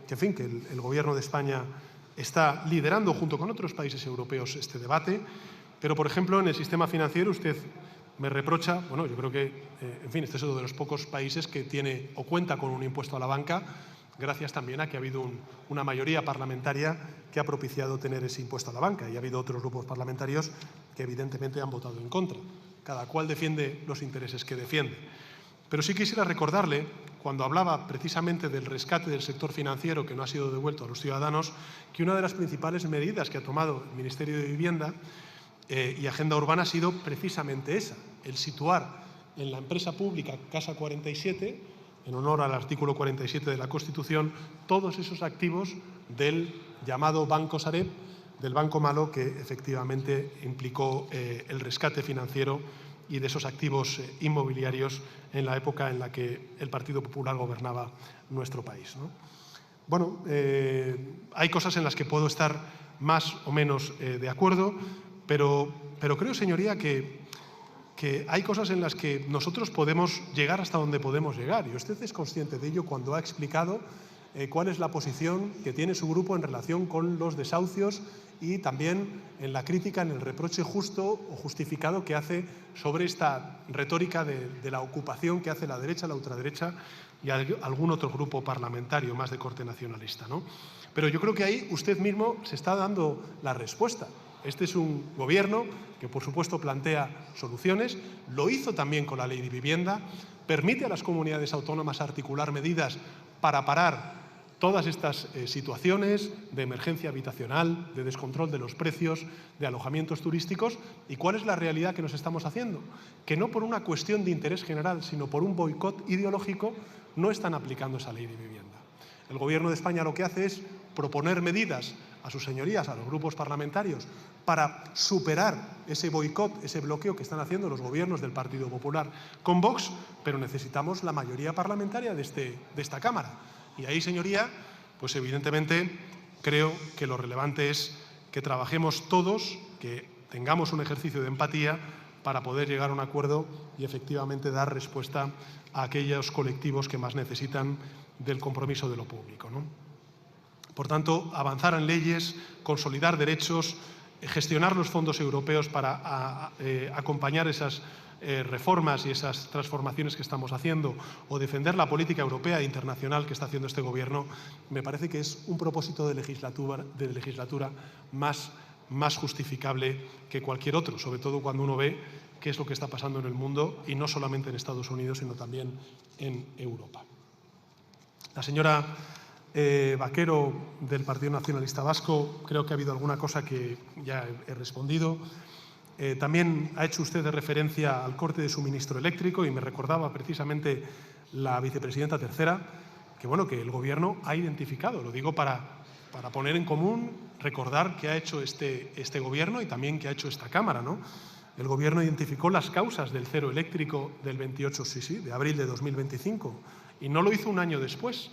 el Gobierno de España está liderando junto con otros países europeos este debate. Pero, por ejemplo, en el sistema financiero usted me reprocha, bueno, yo creo que, este es uno de los pocos países que tiene o cuenta con un impuesto a la banca, gracias también a que ha habido una mayoría parlamentaria que ha propiciado tener ese impuesto a la banca, y ha habido otros grupos parlamentarios que evidentemente han votado en contra. Cada cual defiende los intereses que defiende. Pero sí quisiera recordarle, cuando hablaba precisamente del rescate del sector financiero que no ha sido devuelto a los ciudadanos, que una de las principales medidas que ha tomado el Ministerio de Vivienda y Agenda Urbana ha sido precisamente esa, el situar en la empresa pública Casa 47, en honor al artículo 47 de la Constitución, todos esos activos del llamado Banco Sareb, del Banco Malo, que efectivamente implicó el rescate financiero y de esos activos inmobiliarios en la época en la que el Partido Popular gobernaba nuestro país, ¿no? Bueno, hay cosas en las que puedo estar más o menos de acuerdo, pero creo, señoría, que hay cosas en las que nosotros podemos llegar hasta donde podemos llegar. Y usted es consciente de ello cuando ha explicado cuál es la posición que tiene su grupo en relación con los desahucios y también en la crítica, en el reproche justo o justificado que hace sobre esta retórica de la ocupación que hace la derecha, la ultraderecha y algún otro grupo parlamentario más de corte nacionalista, ¿no? Pero yo creo que ahí usted mismo se está dando la respuesta. Este es un gobierno que, por supuesto, plantea soluciones. Lo hizo también con la Ley de Vivienda. Permite a las comunidades autónomas articular medidas para parar todas estas situaciones de emergencia habitacional, de descontrol de los precios, de alojamientos turísticos. ¿Y cuál es la realidad que nos estamos haciendo? Que no por una cuestión de interés general, sino por un boicot ideológico, no están aplicando esa Ley de Vivienda. El Gobierno de España lo que hace es proponer medidas a sus señorías, a los grupos parlamentarios, para superar ese boicot, ese bloqueo que están haciendo los gobiernos del Partido Popular con Vox, pero necesitamos la mayoría parlamentaria de esta Cámara. Y ahí, señoría, pues evidentemente creo que lo relevante es que trabajemos todos, que tengamos un ejercicio de empatía para poder llegar a un acuerdo y efectivamente dar respuesta a aquellos colectivos que más necesitan del compromiso de lo público, ¿no? Por tanto, avanzar en leyes, consolidar derechos, gestionar los fondos europeos para acompañar esas reformas y esas transformaciones que estamos haciendo, o defender la política europea e internacional que está haciendo este Gobierno, me parece que es un propósito de legislatura más justificable que cualquier otro, sobre todo cuando uno ve qué es lo que está pasando en el mundo, y no solamente en Estados Unidos, sino también en Europa. La señora Vaquero, del Partido Nacionalista Vasco, creo que ha habido alguna cosa que ya he respondido. También ha hecho usted referencia al corte de suministro eléctrico y me recordaba precisamente la vicepresidenta tercera que, bueno, que el Gobierno ha identificado, lo digo para poner en común, recordar qué ha hecho este Gobierno y también qué ha hecho esta Cámara, ¿no? El Gobierno identificó las causas del cero eléctrico del 28 de abril de 2025 y no lo hizo un año después.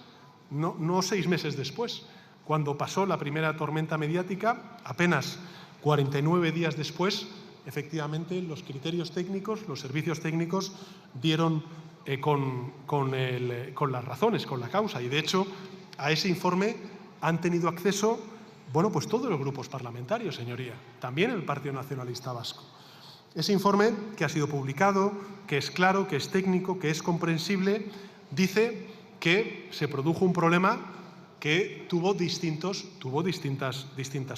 No 6 meses después, cuando pasó la primera tormenta mediática, apenas 49 días después, efectivamente, los criterios técnicos, los servicios técnicos dieron con las razones, con la causa. Y, de hecho, a ese informe han tenido acceso, bueno, pues todos los grupos parlamentarios, señoría, también el Partido Nacionalista Vasco. Ese informe, que ha sido publicado, que es claro, que es técnico, que es comprensible, dice que se produjo un problema que tuvo distintas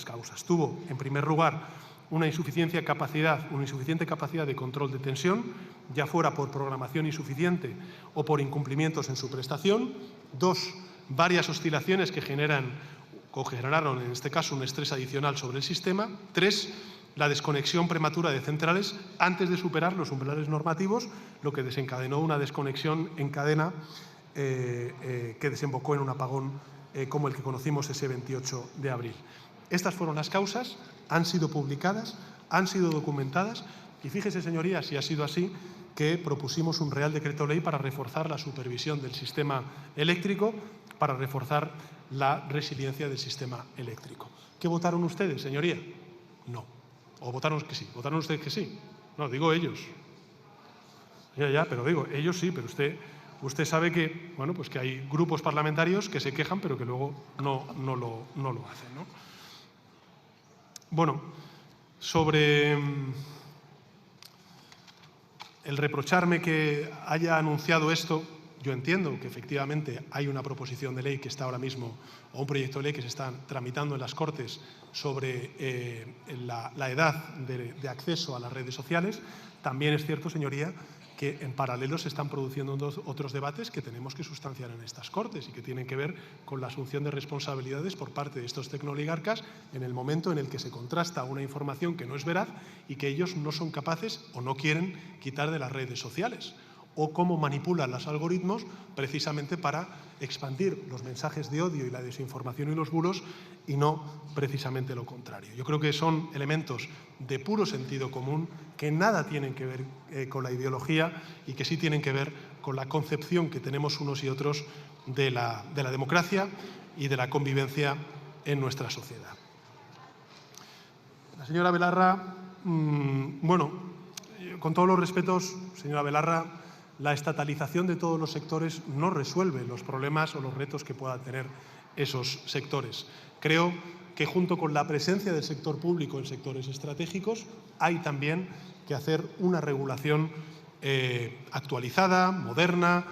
causas. Tuvo, en primer lugar, una insuficiente capacidad de control de tensión, ya fuera por programación insuficiente o por incumplimientos en su prestación. 2, varias oscilaciones que generaron, en este caso, un estrés adicional sobre el sistema. 3, la desconexión prematura de centrales antes de superar los umbrales normativos, lo que desencadenó una desconexión en cadena que desembocó en un apagón como el que conocimos ese 28 de abril. Estas fueron las causas, han sido publicadas, han sido documentadas y fíjese, señorías, si ha sido así, que propusimos un Real Decreto Ley para reforzar la supervisión del sistema eléctrico, para reforzar la resiliencia del sistema eléctrico. ¿Qué votaron ustedes, señoría? No. ¿O votaron que sí? ¿Votaron ustedes que sí? No, digo ellos. Ya, pero digo, ellos sí, pero usted sabe que, bueno, pues que hay grupos parlamentarios que se quejan, pero que luego no lo hacen, ¿no? Bueno, sobre el reprocharme que haya anunciado esto, yo entiendo que efectivamente hay una proposición de ley que está ahora mismo, o un proyecto de ley que se está tramitando en las Cortes sobre la edad de acceso a las redes sociales. También es cierto, señoría, que en paralelo se están produciendo otros debates que tenemos que sustanciar en estas Cortes y que tienen que ver con la asunción de responsabilidades por parte de estos tecnooligarcas en el momento en el que se contrasta una información que no es veraz y que ellos no son capaces o no quieren quitar de las redes sociales, o cómo manipulan los algoritmos precisamente para expandir los mensajes de odio y la desinformación y los bulos y no precisamente lo contrario. Yo creo que son elementos de puro sentido común que nada tienen que ver con la ideología y que sí tienen que ver con la concepción que tenemos unos y otros de la democracia y de la convivencia en nuestra sociedad. La señora Belarra, bueno, con todos los respetos, señora Belarra, la estatalización de todos los sectores no resuelve los problemas o los retos que puedan tener esos sectores. Creo que junto con la presencia del sector público en sectores estratégicos hay también que hacer una regulación actualizada, moderna,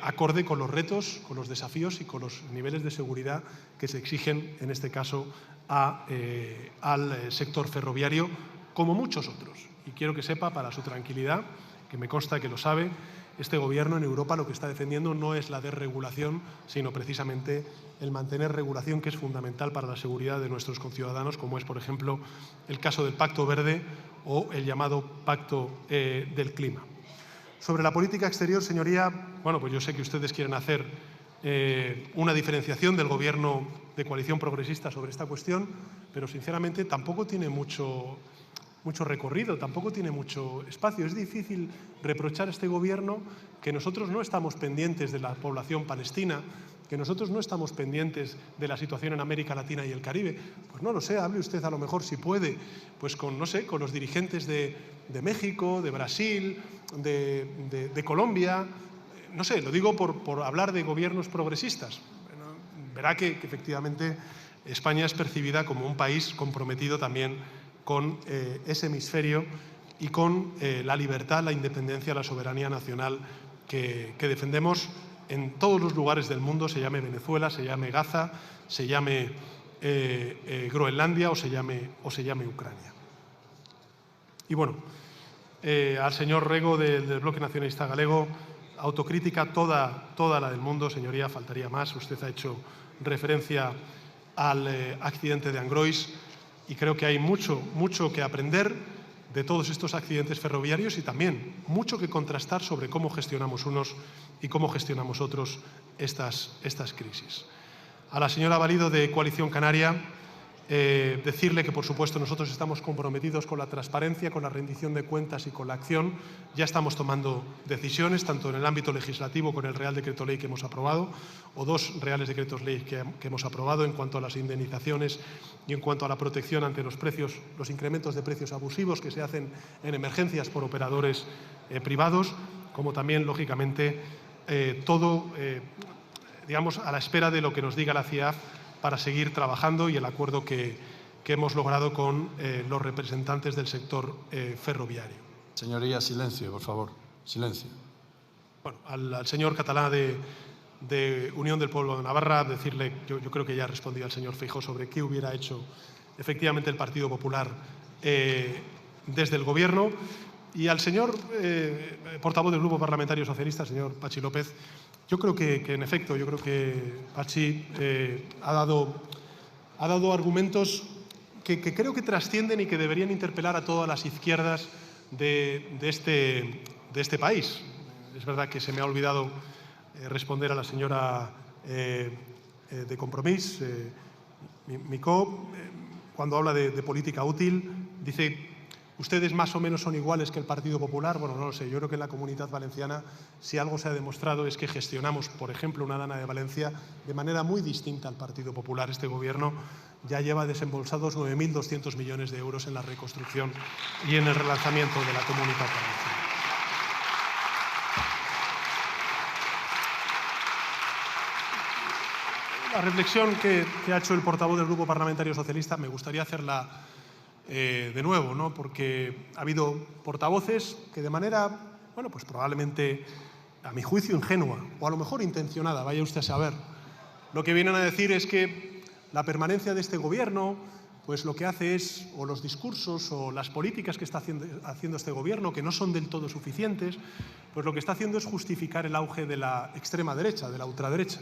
acorde con los retos, con los desafíos y con los niveles de seguridad que se exigen, en este caso, al sector ferroviario, como muchos otros. Y quiero que sepa, para su tranquilidad, que me consta que lo sabe, este Gobierno en Europa lo que está defendiendo no es la desregulación, sino precisamente el mantener regulación, que es fundamental para la seguridad de nuestros conciudadanos, como es, por ejemplo, el caso del Pacto Verde o el llamado Pacto del Clima. Sobre la política exterior, señoría, bueno, pues yo sé que ustedes quieren hacer una diferenciación del Gobierno de coalición progresista sobre esta cuestión, pero sinceramente tampoco tiene mucho recorrido, tampoco tiene mucho espacio. Es difícil reprochar a este Gobierno que nosotros no estamos pendientes de la población palestina, que nosotros no estamos pendientes de la situación en América Latina y el Caribe. Pues no lo sé, hable usted a lo mejor, si puede, pues con, no sé, con los dirigentes de México, de Brasil, de Colombia. No sé, lo digo por hablar de gobiernos progresistas. Bueno, verá que efectivamente España es percibida como un país comprometido también con ese hemisferio y con la libertad, la independencia, la soberanía nacional que defendemos en todos los lugares del mundo, se llame Venezuela, se llame Gaza, se llame Groenlandia o se llame Ucrania. Y bueno, al señor Rego del Bloque Nacionalista Galego, autocrítica toda la del mundo, señoría, faltaría más. Usted ha hecho referencia al accidente de Angrois y creo que hay mucho que aprender de todos estos accidentes ferroviarios y también mucho que contrastar sobre cómo gestionamos unos y cómo gestionamos otros estas crisis. A la señora Valido de Coalición Canaria, decirle que, por supuesto, nosotros estamos comprometidos con la transparencia, con la rendición de cuentas y con la acción. Ya estamos tomando decisiones, tanto en el ámbito legislativo con el Real Decreto Ley que hemos aprobado, o 2 Reales Decretos Ley que hemos aprobado en cuanto a las indemnizaciones y en cuanto a la protección ante los incrementos de precios abusivos que se hacen en emergencias por operadores privados, como también, lógicamente, todo, digamos, a la espera de lo que nos diga la CIAF para seguir trabajando y el acuerdo que que hemos logrado con los representantes del sector ferroviario. Señoría, silencio, por favor. Silencio. Bueno, al señor Catalá de Unión del Pueblo de Navarra, decirle, yo creo que ya ha respondido al señor Feijóo sobre qué hubiera hecho efectivamente el Partido Popular desde el Gobierno. Y al señor portavoz del Grupo Parlamentario Socialista, señor Patxi López, yo creo que en efecto, yo creo que Patxi ha dado argumentos que creo que trascienden y que deberían interpelar a todas las izquierdas de este país. Es verdad que se me ha olvidado responder a la señora de Compromís, Micó, cuando habla de política útil, dice: ¿ustedes más o menos son iguales que el Partido Popular? Bueno, no lo sé. Yo creo que en la Comunitat Valenciana, si algo se ha demostrado, es que gestionamos, por ejemplo, una Dana de Valencia de manera muy distinta al Partido Popular. Este Gobierno ya lleva desembolsados 9.200 millones de euros en la reconstrucción y en el relanzamiento de la Comunitat Valenciana. La reflexión que ha hecho el portavoz del Grupo Parlamentario Socialista me gustaría hacerla de nuevo, ¿no? Porque ha habido portavoces que de manera, bueno, pues probablemente, a mi juicio, ingenua o a lo mejor intencionada, vaya usted a saber, lo que vienen a decir es que la permanencia de este Gobierno, pues lo que hace es, o los discursos o las políticas que está haciendo este Gobierno, que no son del todo suficientes, pues lo que está haciendo es justificar el auge de la extrema derecha, de la ultraderecha.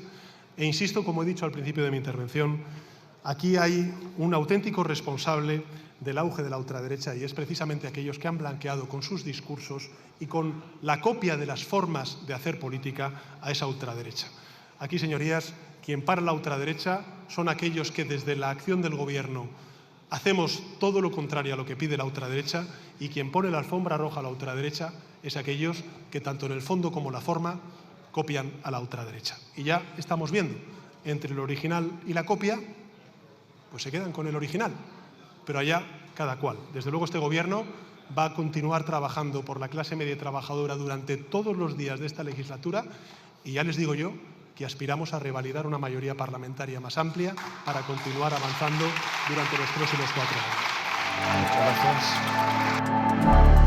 E insisto, como he dicho al principio de mi intervención, aquí hay un auténtico responsable del auge de la ultraderecha y es precisamente aquellos que han blanqueado con sus discursos y con la copia de las formas de hacer política a esa ultraderecha. Aquí, señorías, quien para la ultraderecha son aquellos que desde la acción del Gobierno hacemos todo lo contrario a lo que pide la ultraderecha, y quien pone la alfombra roja a la ultraderecha es aquellos que tanto en el fondo como la forma copian a la ultraderecha. Y ya estamos viendo, entre el original y la copia, pues se quedan con el original, pero allá cada cual. Desde luego este Gobierno va a continuar trabajando por la clase media y trabajadora durante todos los días de esta legislatura, y ya les digo yo que aspiramos a revalidar una mayoría parlamentaria más amplia para continuar avanzando durante los próximos 4 años. Muchas gracias.